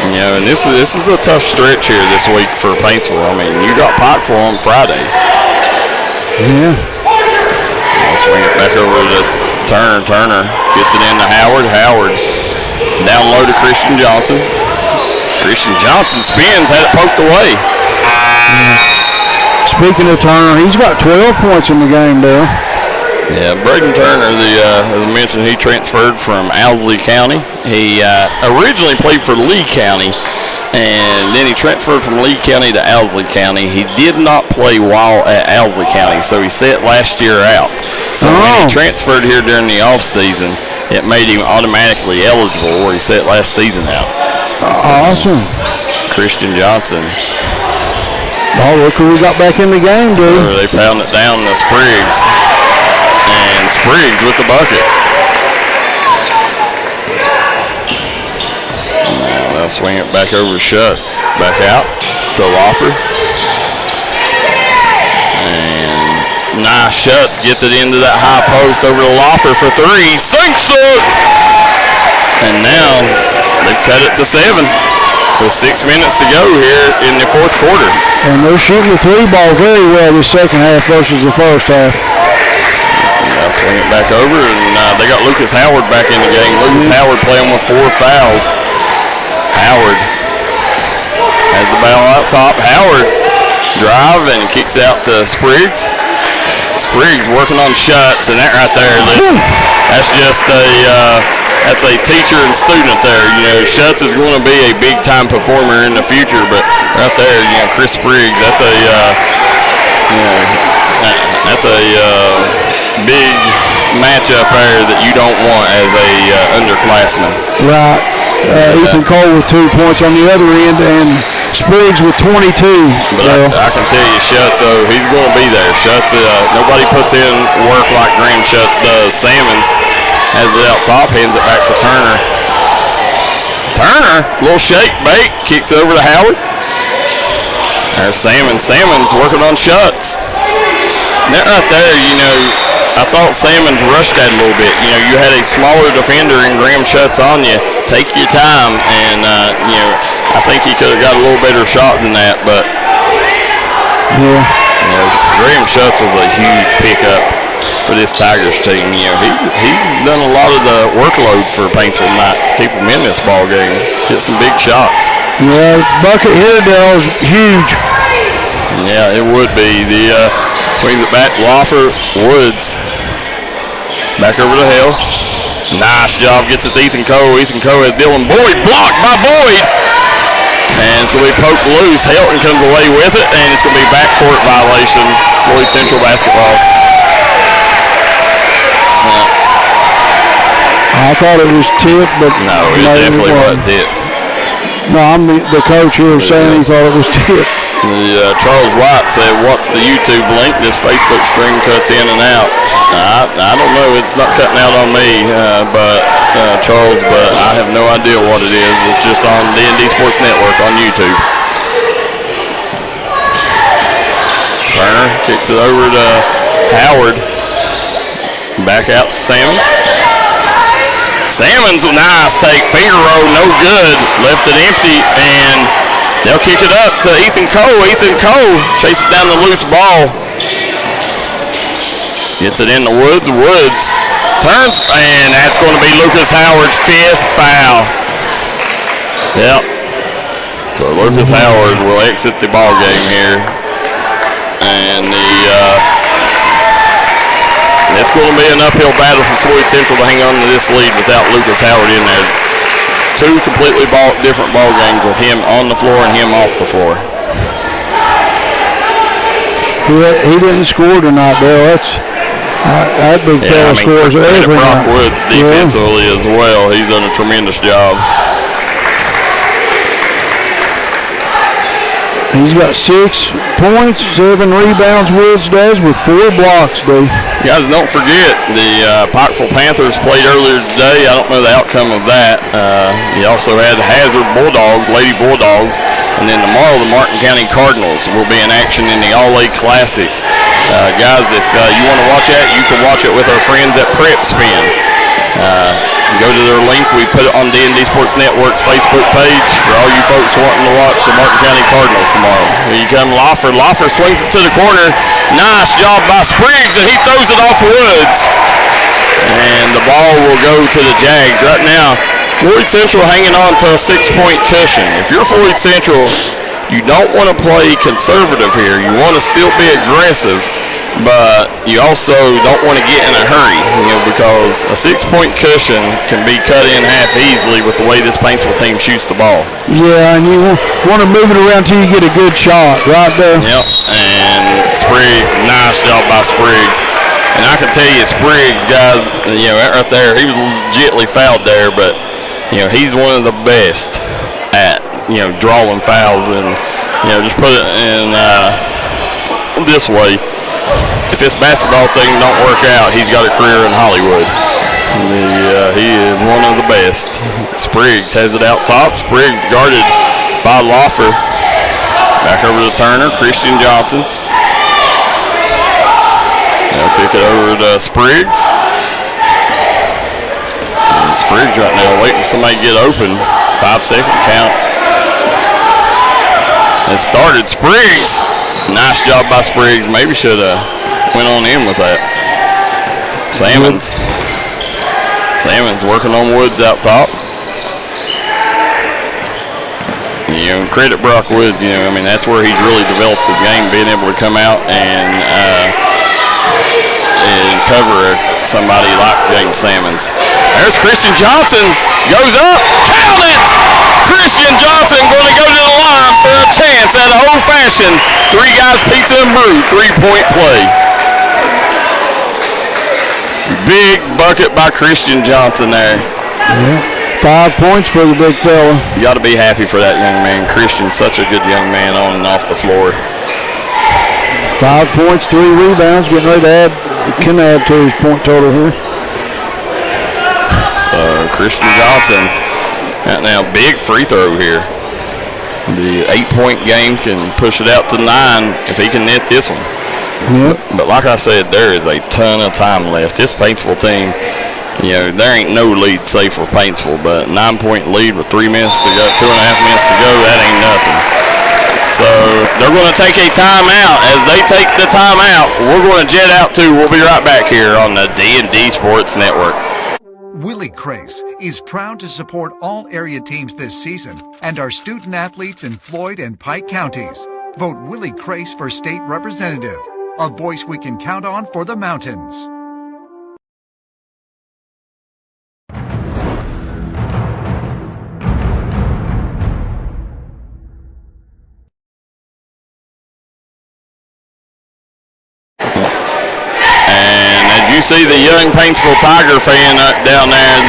[SPEAKER 1] And this is a tough stretch here this week for Paintsville. I mean, you got Pikeville on Friday.
[SPEAKER 2] Yeah.
[SPEAKER 1] Let's swing it back over to Turner. Turner gets it into Howard. Howard down low to Christian Johnson. Christian Johnson spins, had it poked away.
[SPEAKER 2] Speaking of Turner, he's got 12 points in the game, Darryl.
[SPEAKER 1] Yeah, Braden Turner, as I mentioned, he transferred from Owsley County. He originally played for Lee County, and then he transferred from Lee County to Owsley County. He did not play while at Owsley County, so he sat last year out. So when he transferred here during the off-season, it made him automatically eligible where he sat last season out.
[SPEAKER 2] Awesome.
[SPEAKER 1] Christian Johnson.
[SPEAKER 2] Oh, look who we got back in the game, dude.
[SPEAKER 1] They pound it down to Spriggs. And Spriggs with the bucket. Now they'll swing it back over Schutz. Back out to Loffer. And nice Schutz gets it into that high post over to Loffer for 3. Sinks it! And now they've cut it to 7. With 6 minutes to go here in the fourth quarter.
[SPEAKER 2] And they're shooting the 3 ball very well this second half versus the first half.
[SPEAKER 1] They'll swing it back over, and they got Lucas Howard back in the game. Lucas Howard playing with 4 fouls. Howard has the ball out top. Howard drive and kicks out to Spriggs. Spriggs working on shots, and that right there, listen, that's just that's a teacher and student there. Schutz is going to be a big-time performer in the future, but right there, Chris Spriggs, that's a big matchup there that you don't want as a underclassman.
[SPEAKER 2] Right. Ethan Cole with 2 points on the other end, and Spriggs with 22.
[SPEAKER 1] But I can tell you, Schutz, he's going to be there. Schutz, nobody puts in work like Graham Schutz does. Salmons has it out top, hands it back to Turner. Turner, little shake, bait, kicks over to Howard. There's Salmons. Salmons working on Schutz. That right there, I thought Salmons rushed that a little bit. You had a smaller defender in Graham Schutz on you. Take your time, and, I think he could have got a little better shot than that, but Graham Schutz was a huge pickup for this Tigers team. He's done a lot of the workload for Paintsville tonight to keep him in this ball game. Hit some big shots.
[SPEAKER 2] Yeah, bucket here, Darryl, is huge.
[SPEAKER 1] Yeah, it would be. Swings it back, Loffer, Woods. Back over to Hill. Nice job, gets it to Ethan Cole. Ethan Cole has Dylan Boyd, blocked by Boyd. And it's going to be poked loose. Helton comes away with it, and it's going to be backcourt violation. Floyd Central basketball.
[SPEAKER 2] I thought it was tipped, but
[SPEAKER 1] no, it definitely wasn't tipped.
[SPEAKER 2] No, the coach here saying he thought it was tipped.
[SPEAKER 1] Charles White said, "What's the YouTube link? This Facebook stream cuts in and out." I don't know. It's not cutting out on me, Charles, but I have no idea what it is. It's just on D&D Sports Network on YouTube. Turner kicks it over to Howard. Back out to Salmons. Salmons, nice take. Finger roll, no good. Left it empty, and they'll kick it up to Ethan Cole. Ethan Cole chases down the loose ball. Gets it in the Woods. Woods turns, and that's going to be Lucas Howard's 5th foul. Yep. So Lucas Howard will exit the ball game here. And it's going to be an uphill battle for Floyd Central to hang on to this lead without Lucas Howard in there. two completely different ball games with him on the floor and him off the floor.
[SPEAKER 2] He didn't score tonight, Bill. That big fella scores every night.
[SPEAKER 1] Brock Woods defensively as well. He's done a tremendous job.
[SPEAKER 2] He's got 6 points, 7 rebounds, Woods does, with 4 blocks, dude.
[SPEAKER 1] Guys, don't forget, the Paintsville Panthers played earlier today. I don't know the outcome of that. You also had Hazard Bulldogs, Lady Bulldogs, and then tomorrow the Martin County Cardinals will be in action in the All-A Classic. Guys, if you want to watch that, you can watch it with our friends at Prep Spin. Go to their link. We put it on D&D Sports Network's Facebook page for all you folks wanting to watch the Martin County Cardinals tomorrow. Here you come, Loffer. Loffer swings it to the corner. Nice job by Spriggs, and he throws it off Woods. And the ball will go to the Jags. Right now, Floyd Central hanging on to a 6-point cushion. If you're Floyd Central, you don't want to play conservative here. You want to still be aggressive, but you also don't want to get in a hurry, because a 6-point cushion can be cut in half easily with the way this Paintsville team shoots the ball.
[SPEAKER 2] Yeah, and you want to move it around till you get a good shot, right there.
[SPEAKER 1] Yep, and Spriggs, nice job by Spriggs. And I can tell you, Spriggs, guys, right there, he was legitimately fouled there, but, he's one of the best at, drawing fouls, and, just put it in this way. If this basketball thing don't work out, he's got a career in Hollywood. He is one of the best. Spriggs has it out top. Spriggs guarded by Loffer. Back over to Turner. Christian Johnson. Now kick it over to Spriggs. And Spriggs right now waiting for somebody to get open. 5-second count. It started. Spriggs. Nice job by Spriggs. Maybe should have went on in with that. Salmons working on Woods out top. Credit Brock Woods. That's where he's really developed his game, being able to come out and cover somebody like James Salmons. There's Christian Johnson. Goes up. Count it! Christian Johnson going to go to the line for a chance at an old-fashioned 3 Guys Pizza and Brew 3-point play. Big bucket by Christian Johnson there.
[SPEAKER 2] Yeah. 5 points for the big fella.
[SPEAKER 1] You got to be happy for that young man. Christian's such a good young man on and off the floor.
[SPEAKER 2] 5 points, 3 rebounds. Getting ready to add to his point total here.
[SPEAKER 1] So Christian Johnson, right now, big free throw here. The 8-point game can push it out to 9 if he can net this one.
[SPEAKER 2] Yep.
[SPEAKER 1] But like I said, there is a ton of time left. This Paintsville team, there ain't no lead safe for Paintsville, but 9-point lead with 3 minutes to go, 2.5 minutes to go, that ain't nothing. So they're going to take a timeout. As they take the timeout, we're going to jet out too. We'll be right back here on the D&D Sports Network.
[SPEAKER 7] Willie Crace is proud to support all area teams this season and our student athletes in Floyd and Pike counties. Vote Willie Crace for state representative, a voice we can count on for the mountains.
[SPEAKER 1] You see the young Paintsville Tiger fan down there.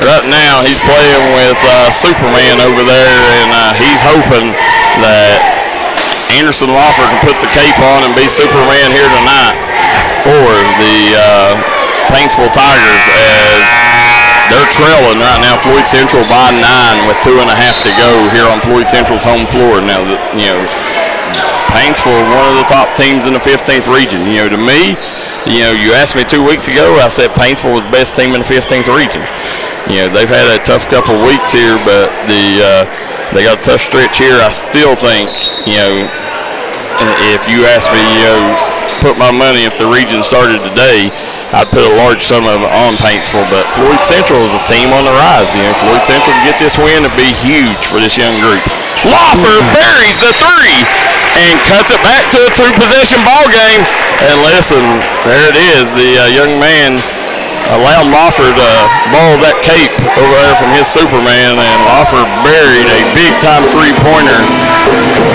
[SPEAKER 1] Right now he's playing with Superman over there, and he's hoping that Anderson Loffer can put the cape on and be Superman here tonight for the Paintsville Tigers, as they're trailing right now Floyd Central by 9 with 2.5 to go here on Floyd Central's home floor. Now, Paintsville, one of the top teams in the 15th region. To me, you asked me 2 weeks ago, I said Paintsville was the best team in the 15th region. They've had a tough couple of weeks here, but they got a tough stretch here. I still think, if you ask me, put my money if the region started today, I'd put a large sum of it on Paintsville. But Floyd Central is a team on the rise. Floyd Central to get this win would be huge for this young group. Loffer buries the 3 and cuts it back to a 2-possession ball game. And listen, there it is. The young man allowed Lawford to borrow that cape over there from his Superman, and Lawford buried a big-time three-pointer.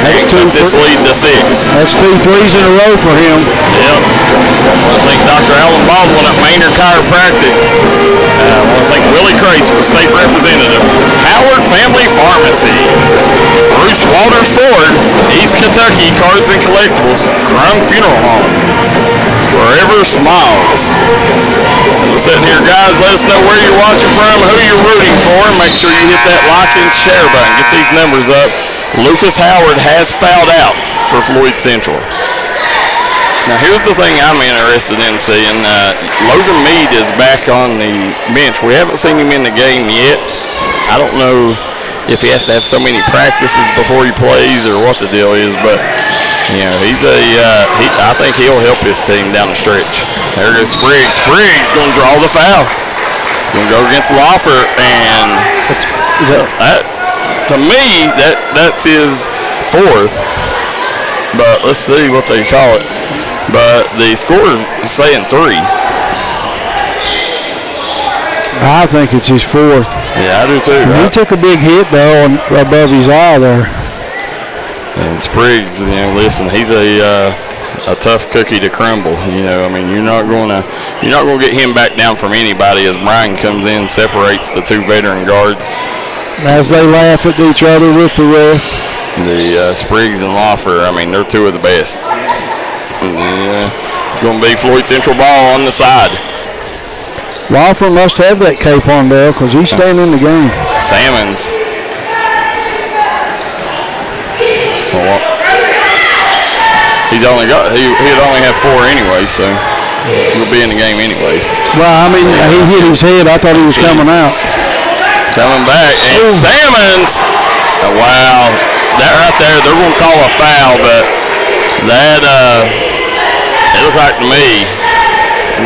[SPEAKER 1] That's its lead to 6.
[SPEAKER 2] That's 2 threes in a row for him.
[SPEAKER 1] Yep. I want to thank Dr. Alan Baldwin at Maynard Chiropractic. I want to thank Willie Crace for State Representative. Howard Family Pharmacy. Bruce Walters Ford, East Kentucky Cards and Collectibles, Crumb Funeral Home. Forever Smiles. We're sitting here, guys. Let us know where you're watching from, who you're rooting for, and make sure you hit that like and share button. Get these numbers up. Lucas Howard has fouled out for Floyd Central. Now, here's the thing I'm interested in seeing. Logan Meade is back on the bench. We haven't seen him in the game yet. I don't know if he has to have so many practices before he plays or what the deal is, but you know, I think he'll help his team down the stretch. There goes Spriggs. Spriggs going to draw the foul. He's going to go against Lawford, and to me, that's his 4th. But let's see what they call it. But the score is saying 3.
[SPEAKER 2] I think it's his 4th.
[SPEAKER 1] Yeah, I do too.
[SPEAKER 2] He took a big hit though above his eye there.
[SPEAKER 1] And Spriggs, you know, listen, he's a tough cookie to crumble. You know, I mean, you're not gonna get him back down from anybody as Brian comes in, separates the 2 veteran guards.
[SPEAKER 2] As they laugh at each other with the ref.
[SPEAKER 1] The Spriggs and Lawford, I mean, they're 2 of the best. It's going to be Floyd Central ball on the side.
[SPEAKER 2] Lawford must have that cape on there because he's staying in the game.
[SPEAKER 1] Salmons. He'd only have 4 anyway, so he'll be in the game anyways.
[SPEAKER 2] Well, I mean, he hit his head. I thought he was coming out.
[SPEAKER 1] Coming back, and Salmons. Wow, that right there, they're going to call a foul, but that it looks like to me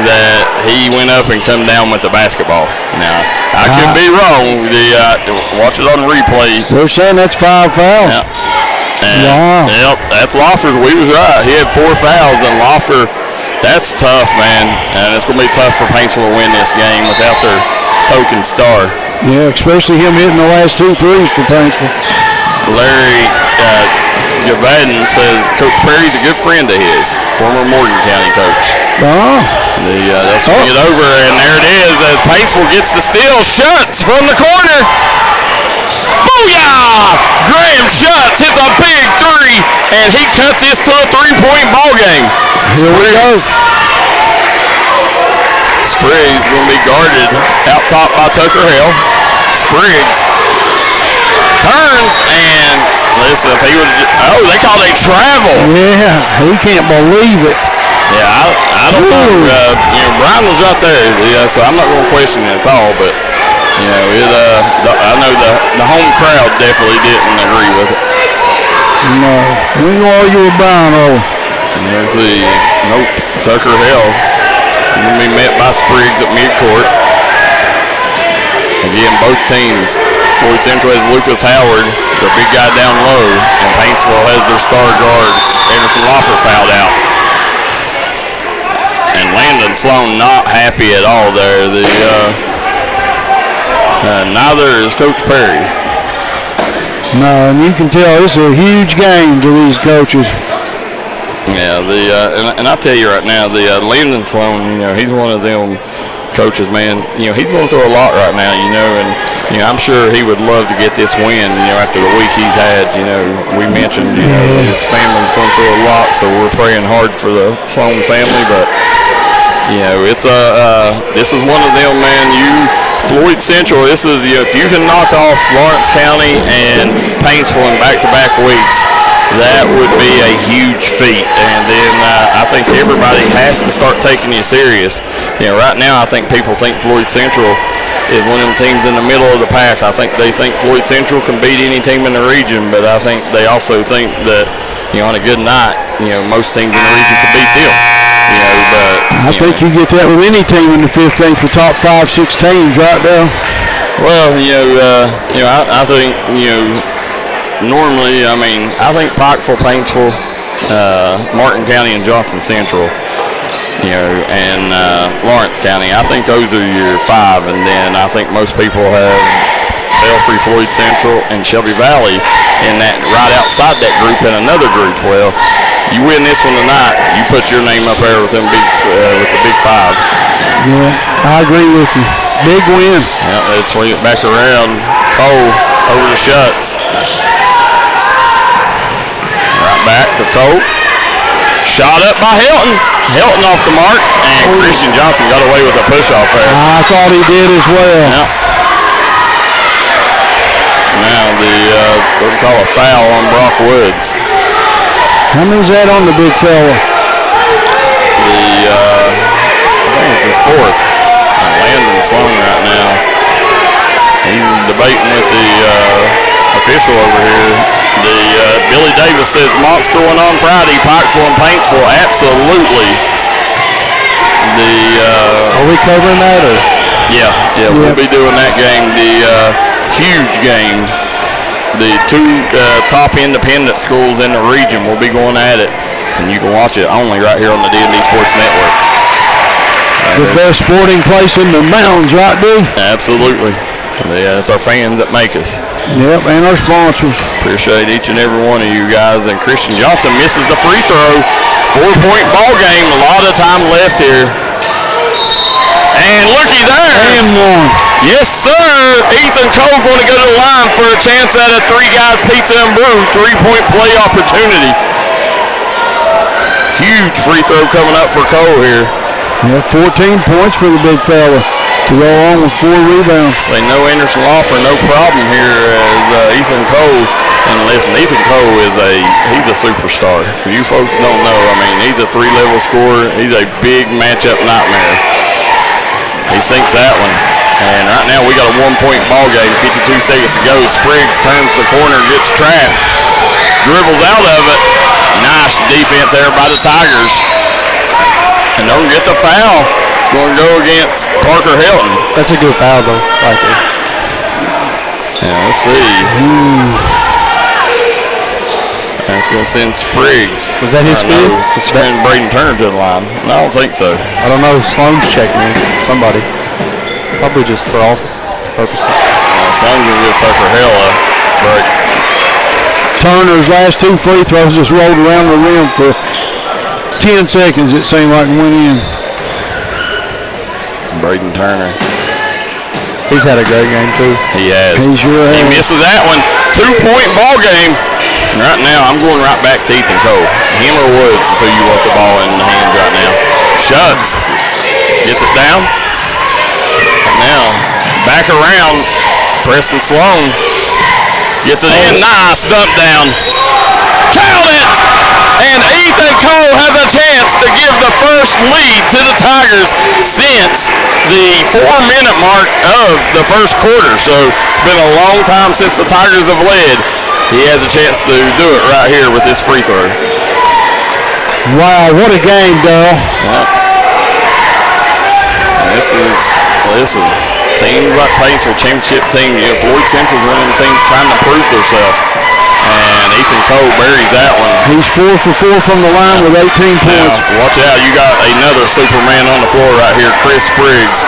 [SPEAKER 1] that he went up and come down with the basketball. Now, I could be wrong. Watch it on replay.
[SPEAKER 2] They're saying that's 5 fouls.
[SPEAKER 1] Yep. And, yep, that's Lawford. We was right. He had 4 fouls, and Lawford, that's tough, man. And it's going to be tough for Paintsville to win this game without their token star.
[SPEAKER 2] Yeah, especially him hitting the last 2 threes for Paintsville.
[SPEAKER 1] Larry Gavaden says Coach Perry's a good friend of his, former Morgan County coach. They'll swing it over, and there it is as Paintsville gets the steal. Schutz from the corner. Booyah! Graham Schutz hits a big 3, and he cuts this to a 3-point ball game.
[SPEAKER 2] Here we go.
[SPEAKER 1] Spriggs going to be guarded out top by Tucker Hale. Spriggs turns, and listen, if he would, they called a travel.
[SPEAKER 2] Yeah, he can't believe it.
[SPEAKER 1] Yeah, I don't know. Brian was right there, so I'm not going to question the call, but I know the home crowd definitely didn't agree with it.
[SPEAKER 2] No, we know all you were Brian over.
[SPEAKER 1] Let's see. Nope. Tucker Hale going to be met by Spriggs at midcourt. Again, both teams. Floyd Central has Lucas Howard, their big guy down low, and Paintsville has their star guard, Anderson Lawford, fouled out. And Landon Sloan not happy at all there. Neither is Coach Perry.
[SPEAKER 2] No, and you can tell it's a huge game to these coaches.
[SPEAKER 1] Yeah, and I'll tell you right now, Landon Sloan, he's one of them coaches, man. He's going through a lot right now, and I'm sure he would love to get this win, after the week he's had. We mentioned, his family's going through a lot, so we're praying hard for the Sloan family, but this is one of them, man. Floyd Central, this is, if you can knock off Lawrence County and Paintsville in back-to-back weeks, that would be a huge feat. And then I think everybody has to start taking you serious. Right now I think people think Floyd Central is one of them teams in the middle of the pack. I think they think Floyd Central can beat any team in the region, but I think they also think that, on a good night, most teams in the region can beat them.
[SPEAKER 2] I think you get that with any team in the 15th, the top 5-6 teams right there.
[SPEAKER 1] Well, I think, normally, I think Pikeville, Paintsville, Martin County, and Johnson Central, and Lawrence County. I think those are your 5, and then I think most people have Belfry, Floyd Central, and Shelby Valley in that right outside that group in another group. Well, you win this one tonight, you put your name up there with them with the big 5.
[SPEAKER 2] Yeah, I agree with you. Big win.
[SPEAKER 1] Yeah, they swing it back around. Cole over the Shuts. Right back to Cole. Shot up by Helton. Helton off the mark, and Christian Johnson got away with a push-off there.
[SPEAKER 2] I thought he did as well.
[SPEAKER 1] Yep. Now what we call a foul on Brock Woods.
[SPEAKER 2] How many's that on the big fella?
[SPEAKER 1] I think it's his 4th. Landon Sloan right now. He's debating with the official over here. Billy Davis says monster one on Friday, Pikeville and Paintsville. Absolutely.
[SPEAKER 3] Are we covering that? Or?
[SPEAKER 1] Yeah, we'll be doing that game. The huge game. The 2 top independent schools in the region will be going at it, and you can watch it only right here on the D&D Sports Network.
[SPEAKER 2] The best sporting place in the mountains, right, dude?
[SPEAKER 1] Absolutely. Yeah, it's our fans that make us.
[SPEAKER 2] Yep, and our sponsors.
[SPEAKER 1] Appreciate each and every one of you guys. And Christian Johnson misses the free throw. 4-point ball game. A lot of time left here. And looky there.
[SPEAKER 2] And one.
[SPEAKER 1] Yes, sir. Ethan Cole going to go to the line for a chance at a 3 Guys Pizza and Brew 3-point play opportunity. Huge free throw coming up for Cole here.
[SPEAKER 2] Yeah, 14 points for the big fella to go on with 4 rebounds.
[SPEAKER 1] Say no Anderson Lawfer, no problem here as Ethan Cole. And listen, Ethan Cole he's a superstar. For you folks that don't know, I mean, he's a 3-level scorer. He's a big matchup nightmare. He sinks that one. And right now we got a 1-point ball game, 52 seconds to go. Spriggs turns the corner, gets trapped, dribbles out of it. Nice defense there by the Tigers. And don't get the foul. It's going to go against Parker Helton.
[SPEAKER 3] That's a good foul, though, right there.
[SPEAKER 1] Yeah, let's see. That's going to send Spriggs.
[SPEAKER 3] Was that his field?
[SPEAKER 1] It's going to send Braden Turner to the line. No, I don't think so.
[SPEAKER 3] I don't know. Sloan's checking in. Somebody. Probably just for all purposes.
[SPEAKER 1] Sloan's going to give Tucker Hill a break.
[SPEAKER 2] Turner's last 2 free throws just rolled around the rim for 10 seconds, it seemed like, and went in.
[SPEAKER 1] Braden Turner.
[SPEAKER 3] He's had a great game, too.
[SPEAKER 1] He has.
[SPEAKER 2] He sure has.
[SPEAKER 1] He misses that one. 2-point ball game. Right now, I'm going right back to Ethan Cole. Him or Woods, so you want the ball in the hands right now. Shuts. Gets it down. Now, back around. Preston Sloan. Gets it in. Nice dump down. Count it! And Ethan Cole has a chance to give the first lead to the Tigers since the 4-minute mark of the first quarter. So it's been a long time since the Tigers have led. He has a chance to do it right here with this free throw.
[SPEAKER 2] Wow, what a game, Darryl.
[SPEAKER 1] Listen, teams like Paintsville, championship team, Floyd Central's one of them teams trying to prove themselves. And Ethan Cole buries that one.
[SPEAKER 2] He's 4 for 4 from the line with 18 points.
[SPEAKER 1] Now, watch out, you got another Superman on the floor right here, Chris Spriggs.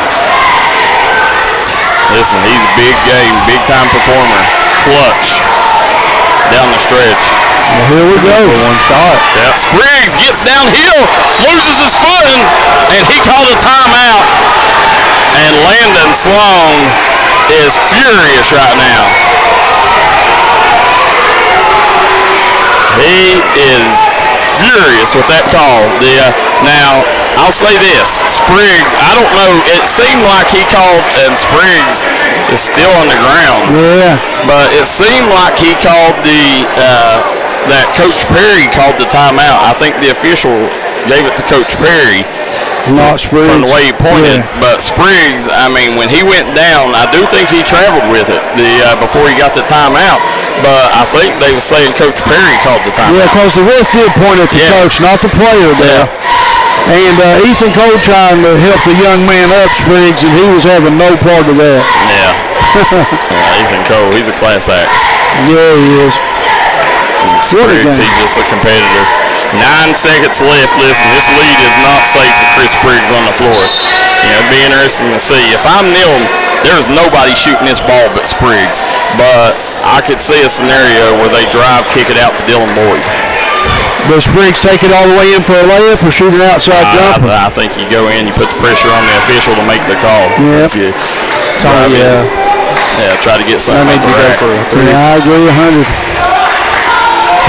[SPEAKER 1] Listen, he's a big game, big time performer. Clutch down the stretch.
[SPEAKER 2] Well, here we go.
[SPEAKER 3] One shot.
[SPEAKER 1] Yeah, Spriggs gets downhill, loses his footing, and he called a timeout. And Landon Sloan is furious right now. He is furious with that call. Now, I'll say this. Spriggs, I don't know. It seemed like he called, and Spriggs is still on the ground.
[SPEAKER 2] Yeah.
[SPEAKER 1] But it seemed like he called that Coach Perry called the timeout. I think the official gave it to Coach Perry.
[SPEAKER 2] Not Spriggs.
[SPEAKER 1] From the way he pointed.
[SPEAKER 2] Yeah.
[SPEAKER 1] But Spriggs, I mean, when he went down, I do think he traveled with it before he got the timeout. But I think they were saying Coach Perry called the timeout.
[SPEAKER 2] Yeah, because the ref did point at the coach, not the player there. Yeah. And Ethan Cole trying to help the young man up, Spriggs, and he was having no part of that.
[SPEAKER 1] Yeah. Ethan Cole, he's a class act.
[SPEAKER 2] Yeah, he is.
[SPEAKER 1] Spriggs, he's just a competitor. 9 seconds left. Listen, this lead is not safe for Chris Spriggs on the floor. It'd be interesting to see. If I'm Neil, there's nobody shooting this ball but Spriggs. But I could see a scenario where they drive, kick it out to Dylan Boyd.
[SPEAKER 2] Does Spriggs take it all the way in for a layup or shoot an outside jumper?
[SPEAKER 1] I think you go in, you put the pressure on the official to make the call.
[SPEAKER 2] Yeah.
[SPEAKER 1] Try to get something out the rack.
[SPEAKER 2] Yeah, I agree 100.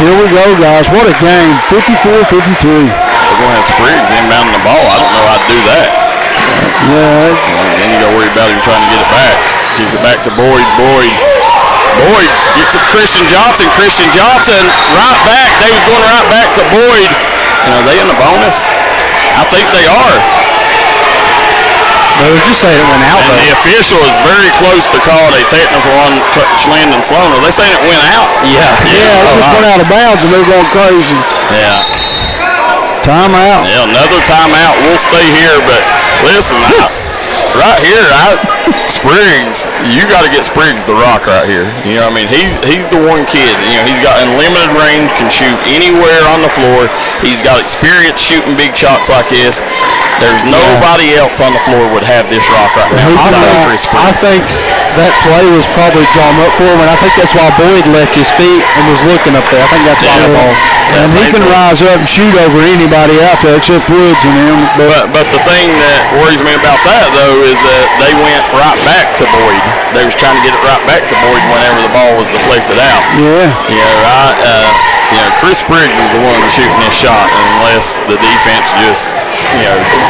[SPEAKER 2] Here we go, guys. What a game. 54-53.
[SPEAKER 1] We're going to have Spriggs inbounding the ball. I don't know how to do that.
[SPEAKER 2] Yeah.
[SPEAKER 1] Then you got to worry about him trying to get it back. Gives it back to Boyd. Boyd gets it to Christian Johnson. Christian Johnson right back. They was going right back to Boyd. And are they in the bonus? I think they are.
[SPEAKER 3] They were just saying it went out.
[SPEAKER 1] And the official is very close to call a technical on Landon Sloan. Are they saying it went out?
[SPEAKER 2] Yeah, it just went out of bounds and they're going crazy.
[SPEAKER 1] Yeah.
[SPEAKER 2] Timeout.
[SPEAKER 1] Yeah, another timeout. We'll stay here, but listen, right here, Spriggs, you got to get Spriggs the rock right here. You know what I mean? He's the one kid. He's got unlimited range, can shoot anywhere on the floor. He's got experience shooting big shots like this. There's nobody else on the floor would have this rock right now besides Chris Spriggs.
[SPEAKER 3] I think that play was probably drawn up for him, and I think that's why Boyd left his feet and was looking up there. I think that's why the ball.
[SPEAKER 2] And he can rise up and shoot over anybody out there except Woods and him.
[SPEAKER 1] But the thing that worries me about that, though, is that they went right back to Boyd. They was trying to get it right back to Boyd whenever the ball was deflected out.
[SPEAKER 2] Yeah.
[SPEAKER 1] Chris Spriggs is the one shooting this shot unless the defense just,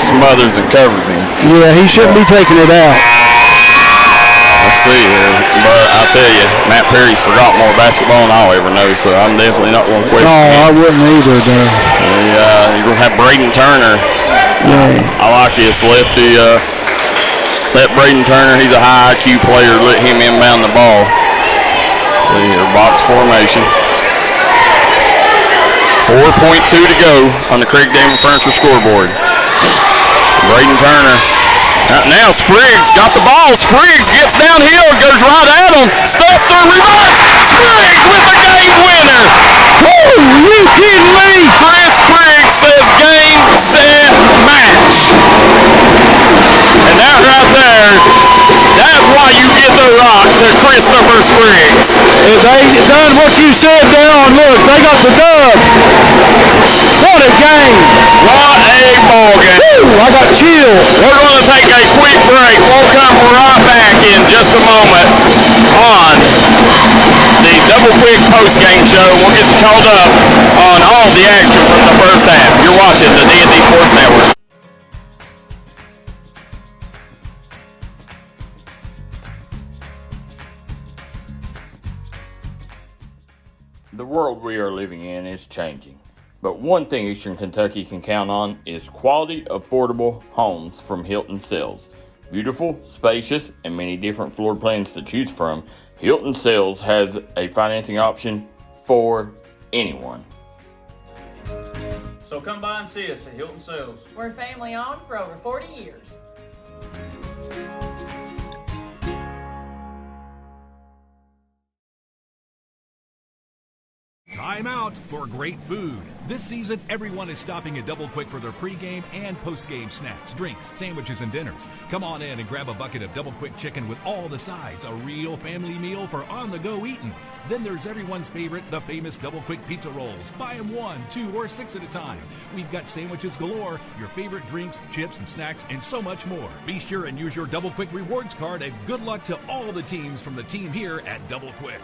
[SPEAKER 1] smothers and covers him.
[SPEAKER 2] Yeah, he shouldn't be taking it out.
[SPEAKER 1] Let's see here. But I'll tell you, Matt Perry's forgot more basketball than I'll ever know, so I'm definitely not going to question him.
[SPEAKER 2] No, I wouldn't either, though.
[SPEAKER 1] You're going to have Braden Turner.
[SPEAKER 2] Yeah.
[SPEAKER 1] I like this. Let Braden Turner, he's a high IQ player, let him inbound the ball. Let's see here, box formation. 4.2 to go on the Craig Damon Furniture scoreboard. Braden Turner. Now Spriggs got the ball. Spriggs gets downhill, goes right at him. Step through, reverse. Spriggs with the game winner.
[SPEAKER 2] Woo, you kidding me?
[SPEAKER 1] Chris Spriggs says game, set, match. And that right there, that's why you get the rock to Christopher Spriggs.
[SPEAKER 2] If they done what you said, Darryl, look, they got the dub. What a game.
[SPEAKER 1] What a ball game.
[SPEAKER 2] Woo, I got chills.
[SPEAKER 1] We're going to take a quick break. We'll come right back in just a moment on the Double Quick post-game show. We'll get you called up on all the action from the first half. You're watching the D&D Sports Network.
[SPEAKER 11] The world we are living in is changing. But one thing Eastern Kentucky can count on is quality, affordable homes from Hilton Sales. Beautiful, spacious, and many different floor plans to choose from, Hilton Sales has a financing option for anyone.
[SPEAKER 12] So come by and see us at Hilton Sales.
[SPEAKER 13] We're family owned for over 40 years.
[SPEAKER 8] Time out for great food. This season, everyone is stopping at Double Quick for their pregame and postgame snacks, drinks, sandwiches, and dinners. Come on in and grab a bucket of Double Quick chicken with all the sides, a real family meal for on-the-go eating. Then there's everyone's favorite, the famous Double Quick pizza rolls. Buy them 1, 2, or 6 at a time. We've got sandwiches galore, your favorite drinks, chips, and snacks, and so much more. Be sure and use your Double Quick rewards card, and good luck to all the teams from the team here at Double Quick.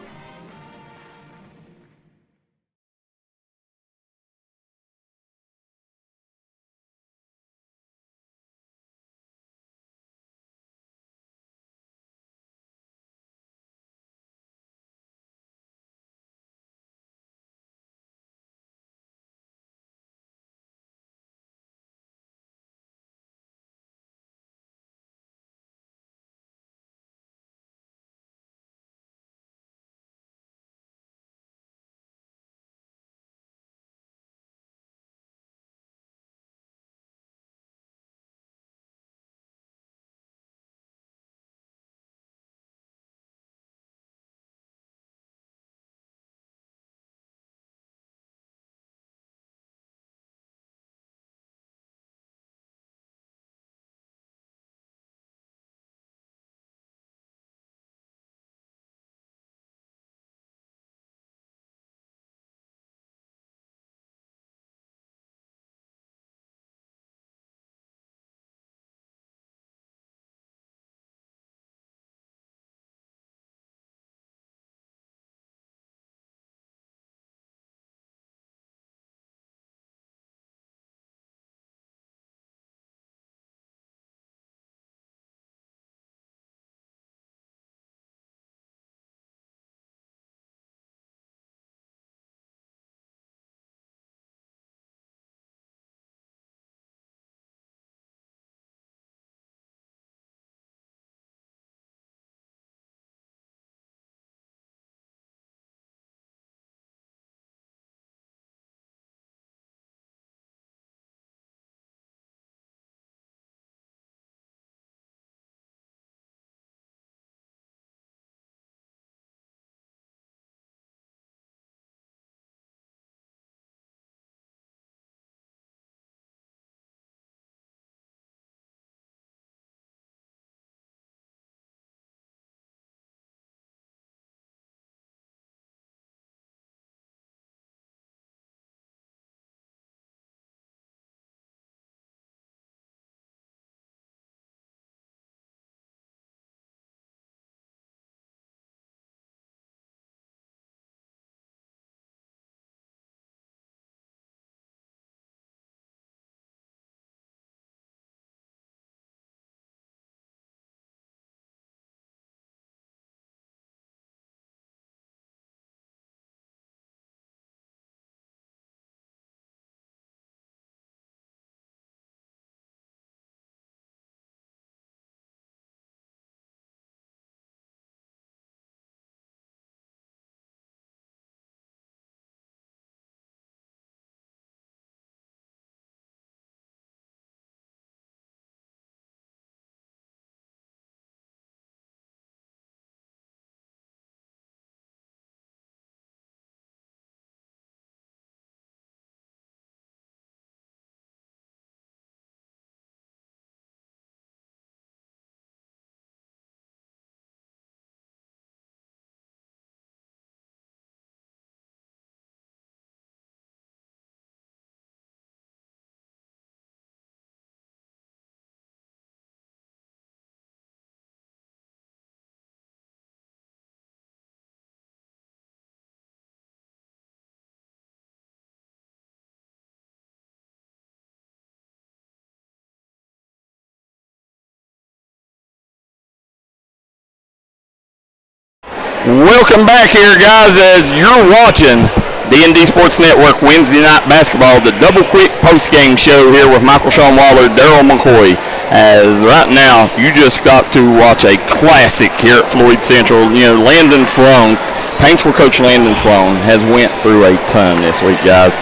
[SPEAKER 1] Welcome back here, guys, as you're watching D&D Sports Network Wednesday Night Basketball, the Double Quick post-game show here with Michael Shawn Waller, Darryl McCoy. As right now, you just got to watch a classic here at Floyd Central. You know, Landon Sloan, Paintsville coach Landon Sloan, has went through a ton this week, guys.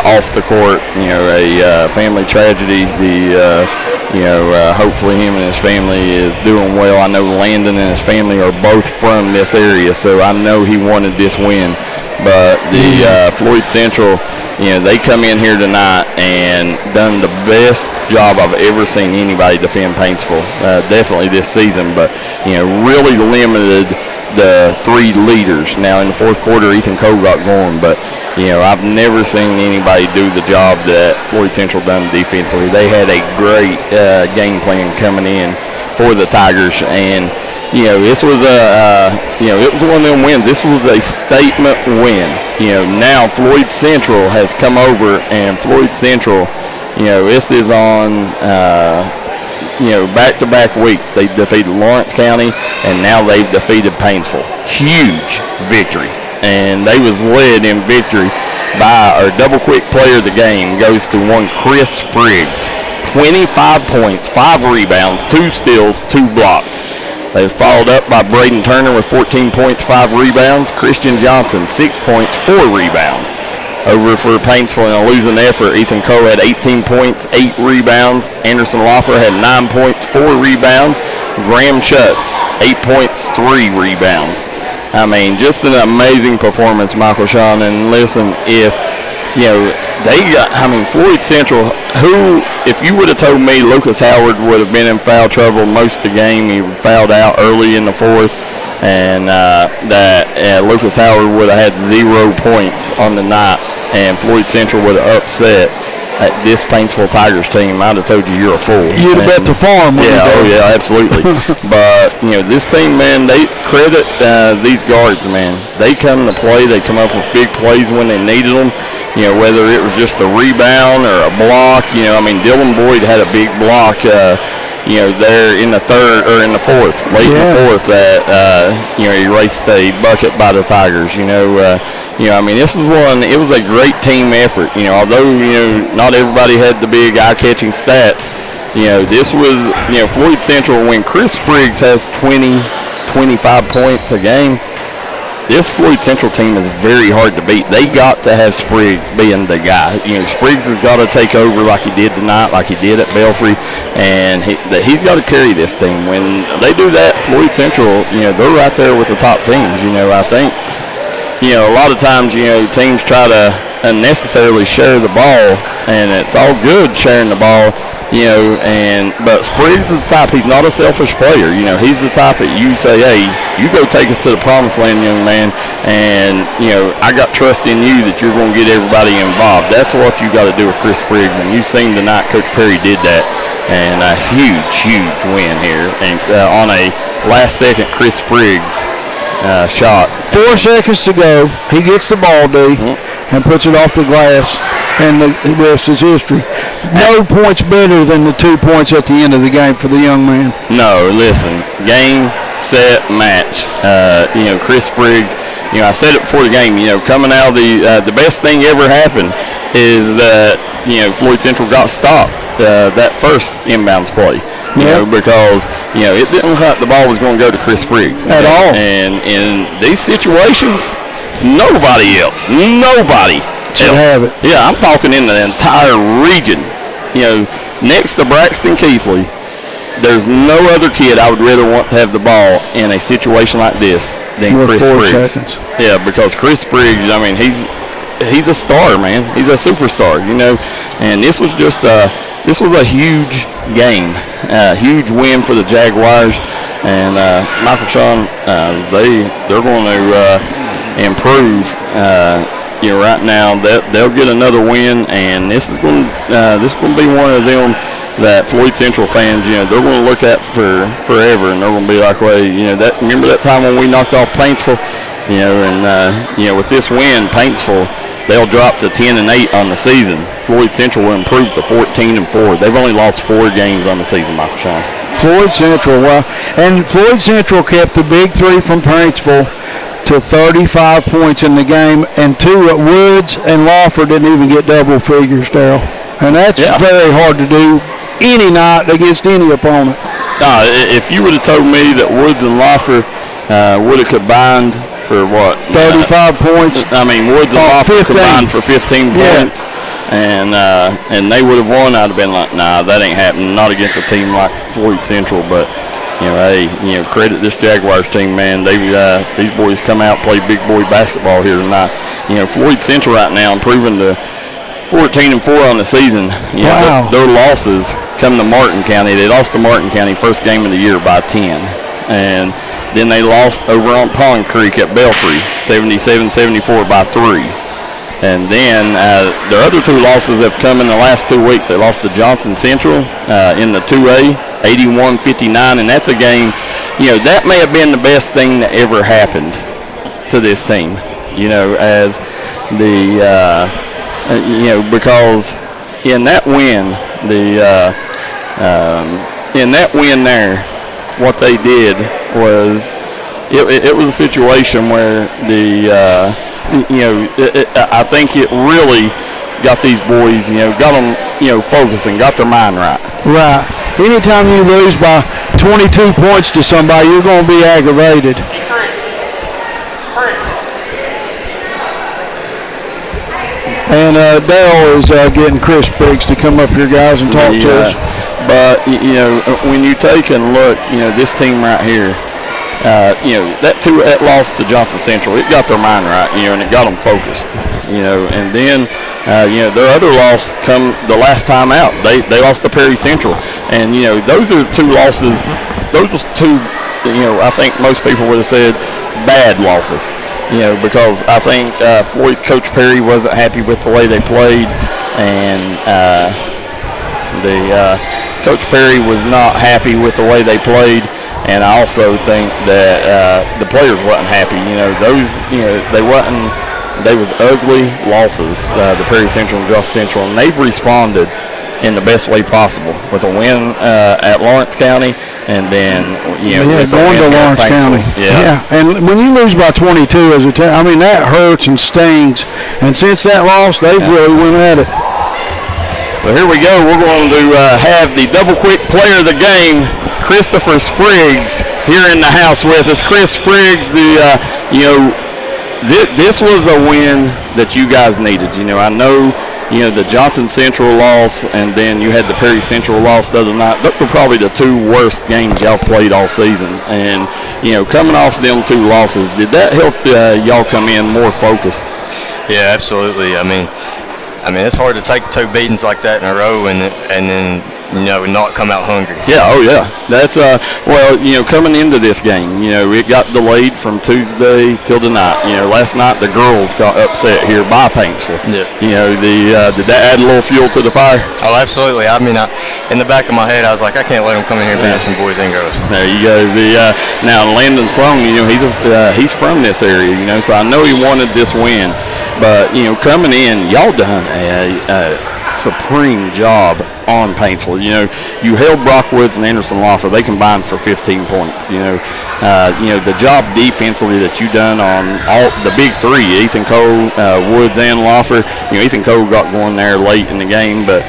[SPEAKER 1] Off the court, you know, a family tragedy. Hopefully him and his family is doing well. I know Landon and his family are both from this area, so I know he wanted this win. But the Floyd Central, you know, they come in here tonight and done the best job I've ever seen anybody defend Paintsville, definitely this season. But, you know, really limited the three leaders. Now in the fourth quarter, Ethan Cole got going, but you know, I've never seen anybody do the job that Floyd Central done defensively. They had a great game plan coming in for the Tigers, and you know, this was it was one of them wins. This was a statement win. You know, now Floyd Central has come over, and Floyd Central, you know, this is on back-to-back weeks. They defeated Lawrence County, and now they've defeated Paintsville. Huge victory. And they was led in victory by our double quick player of the game, goes to one Chris Spriggs. 25 points, 5 rebounds, 2 steals, 2 blocks. They were followed up by Braden Turner with 14 points, 5 rebounds. Christian Johnson, 6 points, 4 rebounds. Over for Paintsville in a losing effort, Ethan Cole had 18 points, 8 rebounds. Anderson Loffer had 9 points, 4 rebounds. Graham Schutz, 8 points, 3 rebounds. I mean, just an amazing performance, Michael Shawn. And listen, if, you know, Floyd Central, who, if you would have told me Lucas Howard would have been in foul trouble most of the game, he fouled out early in the fourth, and that Lucas Howard would have had 0 points on the night, and Floyd Central would have upset this Paintsville Tigers team, I'd have told you you're a fool.
[SPEAKER 2] You'd have bet the farm.
[SPEAKER 1] Yeah, absolutely. But, you know, this team, man, they credit these guards, man. They come to play. They come up with big plays when they needed them. You know, whether it was just a rebound or a block. You know, I mean, Dylan Boyd had a big block, there in the fourth, late in the fourth, that, erased a bucket by the Tigers, I mean, it was a great team effort. You know, although, not everybody had the big eye-catching stats, this was, Floyd Central, when Chris Spriggs has 20, 25 points a game, this Floyd Central team is very hard to beat. They got to have Spriggs being the guy. Spriggs has got to take over like he did tonight, like he did at Belfry, and he's got to carry this team. When they do that, Floyd Central, they're right there with the top teams. I think, a lot of times, teams try to unnecessarily share the ball, and it's all good sharing the ball, but Spriggs is the type, he's not a selfish player. He's the type that you say, hey, you go take us to the promised land, young man, and, I got trust in you that you're going to get everybody involved. That's what you got to do with Chris Spriggs, and you've seen tonight Coach Perry did that, and a huge win here, and on a last-second Chris Spriggs shot.
[SPEAKER 2] 4 seconds to go. He gets the ball, and puts it off the glass, and the rest is history. No points better than the 2 points at the end of the game for the young man.
[SPEAKER 1] No, listen, game, set, match. Chris Spriggs, I said it before the game, coming out of the best thing ever happened is that, Floyd Central got stopped that first inbounds play. Because, it didn't look like the ball was going to go to Chris Spriggs.
[SPEAKER 2] At all.
[SPEAKER 1] And in these situations, nobody else
[SPEAKER 2] should have it.
[SPEAKER 1] Yeah, I'm talking in the entire region. Next to Braxton Keithley, there's no other kid I would rather want to have the ball in a situation like this than Chris Spriggs.
[SPEAKER 2] Seconds.
[SPEAKER 1] Yeah, because Chris Spriggs, I mean, he's a star, man. He's a superstar, And this was just a huge game, a huge win for the Jaguars. And Michael Shawn, they're going to improve. Right now they'll get another win, and this is going to be one of them that Floyd Central fans, they're going to look at for forever, and they're going to be like, well, remember that time when we knocked off Paintsville, with this win, Paintsville, they'll drop to 10-8 on the season. Floyd Central will improve to 14-4. They've only lost 4 games on the season, Michael Shawn.
[SPEAKER 2] Floyd Central, and Floyd Central kept the big 3 from Paintsville to 35 points in the game, and Woods and Lawford didn't even get double figures, Darryl. And that's very hard to do any night against any opponent.
[SPEAKER 1] If you would have told me that Woods and Lawford would have combined for what?
[SPEAKER 2] 35 points.
[SPEAKER 1] I mean, Woods and Lawford combined for 15 points. And they would have won, I'd have been like, nah, that ain't happening. Not against a team like Floyd Central, but credit this Jaguars team, man. These boys come out and play big boy basketball here tonight. Floyd Central right now improving to 14-4 on the season.
[SPEAKER 2] Wow.
[SPEAKER 1] Their losses come to Martin County. They lost to Martin County first game of the year by 10, and then they lost over on Pond Creek at Belfry, 77-74 by 3. And then their other two losses have come in the last 2 weeks. They lost to Johnson Central in the 2A, 81-59, and that's a game, that may have been the best thing that ever happened to this team, as the, because in that win, there, what they did was, it was a situation where I think it really got these boys, got them, focusing, got their mind right.
[SPEAKER 2] Right. Anytime you lose by 22 points to somebody, you're going to be aggravated. And Darryl is getting Chris Briggs to come up here, guys, and talk to us.
[SPEAKER 1] But, when you take and look, this team right here, that loss to Johnson Central, it got their mind right, and it got them focused, and then, their other loss come the last time out. They lost to Perry Central, and, those are two losses. Those was two, I think most people would have said bad losses, because I think Floyd, Coach Perry wasn't happy with the way they played, and Coach Perry was not happy with the way they played. And I also think that the players wasn't happy. They was ugly losses, the Perry Central and Johnson Central, and they've responded in the best way possible with a win at Lawrence County, and then
[SPEAKER 2] going to Lawrence County. Yeah, and when you lose by 22 as a team, that hurts and stings. And since that loss, they've really went at it.
[SPEAKER 1] Well, here we go. We're going to have the double quick player of the game, Christopher Spriggs, here in the house with us. Chris Spriggs, this was a win that you guys needed. I know, the Johnson Central loss, and then you had the Perry Central loss the other night. Those were probably the two worst games y'all played all season. And, coming off them two losses, did that help y'all come in more focused?
[SPEAKER 14] Yeah, absolutely. I mean, it's hard to take two beatings like that in a row and then not come out hungry.
[SPEAKER 1] Yeah, oh yeah. That's coming into this game, it got delayed from Tuesday till tonight. Last night the girls got upset here by Paintsville. Yeah. Did that add a little fuel to the fire?
[SPEAKER 14] Oh, absolutely. In the back of my head, I was like, I can't let them come in here and beat some boys and girls.
[SPEAKER 1] There you go. Now Landon Sloan, he's from this area, so I know he wanted this win. But coming in, y'all done a supreme job on Paintsville. You held Brock Woods and Anderson Lawford. They combined for 15 points. The job defensively that you done on all the big three, Ethan Cole, Woods, and Lawford. Ethan Cole got going there late in the game, but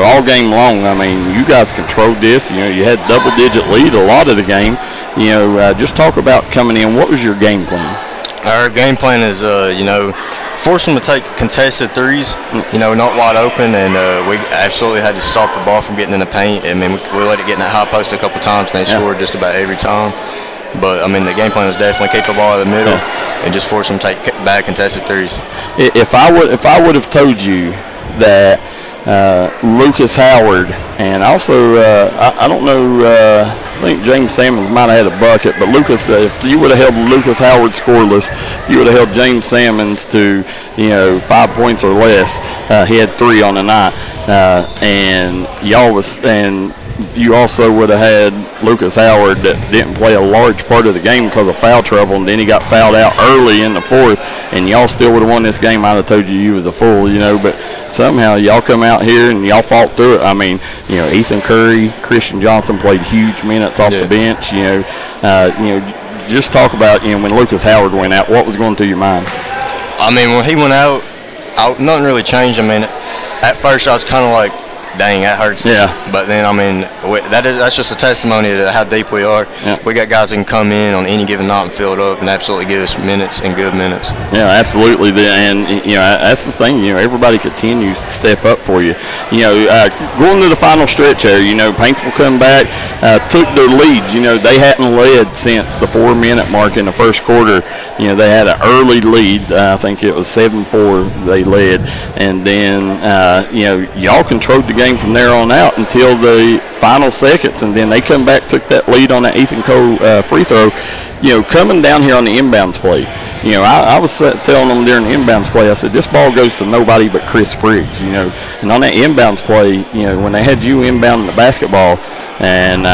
[SPEAKER 1] all game long, you guys controlled this. You had double-digit lead a lot of the game. Just talk about coming in. What was your game plan?
[SPEAKER 14] Our game plan is, force them to take contested threes, not wide open, and we absolutely had to stop the ball from getting in the paint. We let it get in that high post a couple times, and they scored just about every time. But, the game plan was definitely keep the ball in the middle and just force them to take bad contested threes.
[SPEAKER 1] If I would have told you that Lucas Howard, and also, I don't know, I think James Salmons might have had a bucket, but Lucas, if you would have held Lucas Howard scoreless, you would have held James Salmons to 5 points or less. He had 3 on the night, and you also would have had Lucas Howard that didn't play a large part of the game because of foul trouble, and then he got fouled out early in the fourth, and y'all still would have won this game. I'd have told you was a fool, but somehow y'all come out here and y'all fought through it. Ethan Curry, Christian Johnson played huge minutes off the bench. just talk about, when Lucas Howard went out, what was going through your mind?
[SPEAKER 14] I mean, when he went out, nothing really changed. I mean, at first I was kind of like, dang, that hurts.
[SPEAKER 1] Yeah.
[SPEAKER 14] But then, I mean, that's just a testimony to how deep we are.
[SPEAKER 1] Yeah.
[SPEAKER 14] We got guys that can come in on any given night and fill it up and absolutely give us minutes and good minutes.
[SPEAKER 1] Yeah, absolutely. And, that's the thing. Everybody continues to step up for you. Going to the final stretch there, Paintsville come back, took their lead. They hadn't led since the 4-minute mark in the first quarter. They had an early lead. I think it was 7-4 they led. And then, y'all controlled the game from there on out until the final seconds, and then they come back, took that lead on that Ethan Cole free throw. Coming down here on the inbounds play, I was telling them during the inbounds play, I said, this ball goes to nobody but Chris Briggs, and on that inbounds play, when they had you inbounding the basketball, and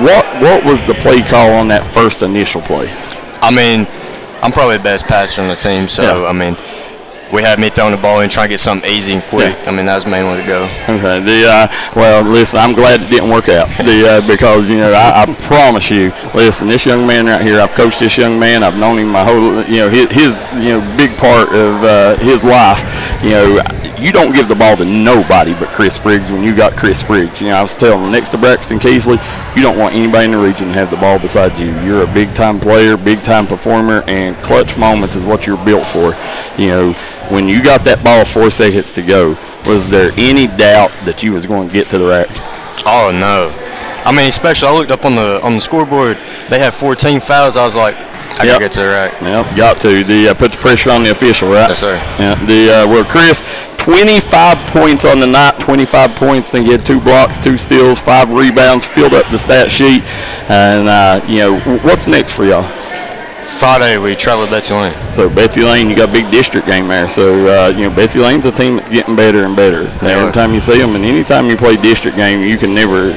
[SPEAKER 1] what was the play call on that first initial play?
[SPEAKER 14] I mean, I'm probably the best passer on the team, so I mean, we had me throwing the ball in, trying to get something easy and quick. I mean, that was the main way to go.
[SPEAKER 1] Okay. Well, listen, I'm glad it didn't work out because, I promise you, listen, this young man right here, I've coached this young man. I've known him my whole, his big part of his life. You don't give the ball to nobody but Chris Briggs when you got Chris Briggs. I was telling him, next to Braxton Keesley, you don't want anybody in the region to have the ball beside you. You're a big-time player, big-time performer, and clutch moments is what you're built for. When you got that ball 4 seconds to go, was there any doubt that you was going to get to the rack?
[SPEAKER 14] Oh, no. I mean, especially I looked up on the scoreboard. They had 14 fouls. I was like, I got to get to the rack.
[SPEAKER 1] Yep, got to. Put the pressure on the official, right?
[SPEAKER 14] Yes, sir.
[SPEAKER 1] Yeah. Well, Chris, 25 points on the night, 25 points. Then you had 2 blocks, 2 steals, 5 rebounds, filled up the stat sheet. And, what's next for y'all?
[SPEAKER 14] Friday we travel to Betsy Lane.
[SPEAKER 1] So Betsy Lane, you got a big district game there. So Betsy Lane's a team that's getting better and better. Every time you see them, and anytime you play district game, you can never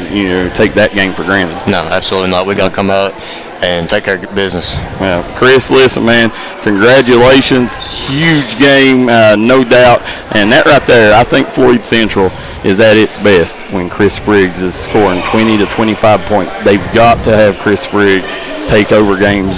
[SPEAKER 1] take that game for granted.
[SPEAKER 14] No, absolutely not. We got to come out and take care of business.
[SPEAKER 1] Well, Chris, listen, man, congratulations. Huge game, no doubt. And that right there, I think Floyd Central is at its best when Chris Briggs is scoring 20 to 25 points. They've got to have Chris Briggs take over games.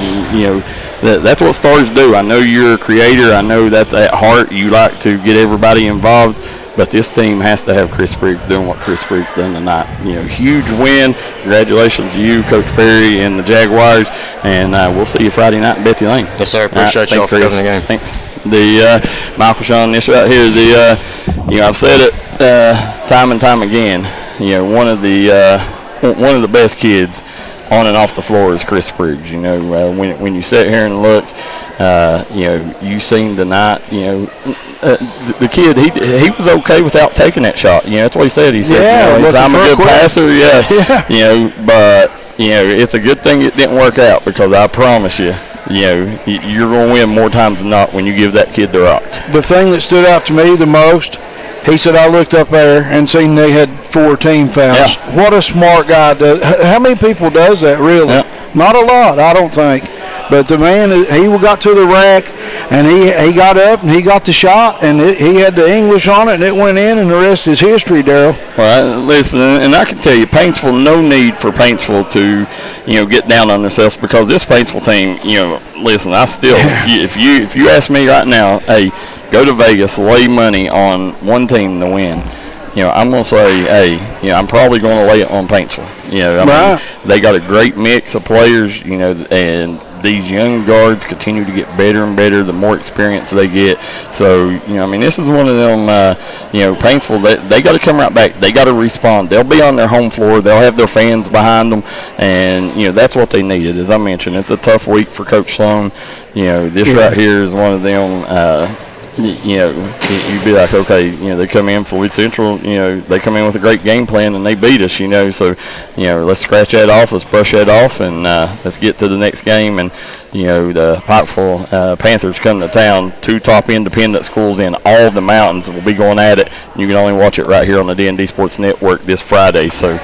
[SPEAKER 1] That's what stars do. I know you're a creator. I know that's at heart. You like to get everybody involved. But this team has to have Chris Briggs doing what Chris Briggs done tonight. Huge win. Congratulations to you, Coach Perry, and the Jaguars. And we'll see you Friday night in Betsy Lane.
[SPEAKER 14] Yes, sir. Appreciate y'all for coming to the game.
[SPEAKER 1] Thanks. Michael, Shawn, this right here, I've said it time and time again. One of the best kids on and off the floor is Chris Briggs. When you sit here and look, you seen tonight, the kid, he was okay without taking that shot. That's what he said. He said, I'm a good passer. But it's a good thing it didn't work out because I promise you, you're going to win more times than not when you give that kid the rock.
[SPEAKER 2] The thing that stood out to me the most, he said, I looked up there and seen they had 4 team fouls. Yeah. What a smart guy does. How many people does that, really? Yeah. Not a lot, I don't think. But the man, he got to the rack, and he got up, and he got the shot, and he had the English on it, and it went in, and the rest is history, Darryl.
[SPEAKER 1] Well, listen, and I can tell you, Paintsville, no need for Paintsville to, get down on themselves because this Paintsville team, listen, I still, if you ask me right now, hey, go to Vegas, lay money on one team to win. I'm going to say, hey, I'm probably going to lay it on Paintsville. I mean, they got a great mix of players, and these young guards continue to get better and better the more experience they get. So, this is one of them, Paintsville, they got to come right back. They got to respond. They'll be on their home floor. They'll have their fans behind them, and, that's what they needed. As I mentioned, it's a tough week for Coach Sloan. This right here is one of them, you'd be like, okay, they come in Floyd Central, they come in with a great game plan and they beat us, so, let's scratch that off, let's brush that off, and let's get to the next game. And, the Paintsville Panthers come to town, 2 top independent schools in all the mountains will be going at it. You can only watch it right here on the D&D Sports Network this Friday. So,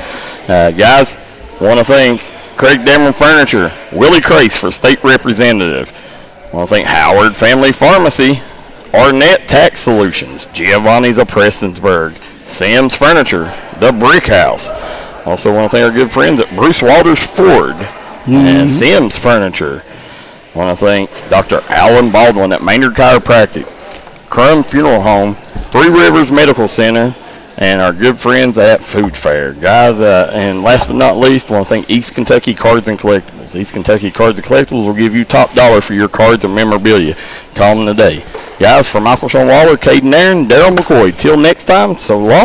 [SPEAKER 1] guys, want to thank Craig Dameron Furniture, Willie Crace for state representative. Want to thank Howard Family Pharmacy, Arnett Tax Solutions, Giovanni's of Prestonsburg, Sam's Furniture, The Brick House. Also want to thank our good friends at Bruce Walters Ford, and Sims Furniture. I want to thank Dr. Alan Baldwin at Maynard Chiropractic, Crum Funeral Home, Three Rivers Medical Center, and our good friends at Food Fair. Guys, and last but not least, I want to thank East Kentucky Cards and Collectibles. East Kentucky Cards and Collectibles will give you top dollar for your cards and memorabilia. Call them today. Guys, for Michael Shawn Waller, Cade Nairn, Darryl McCoy. Till next time, so long.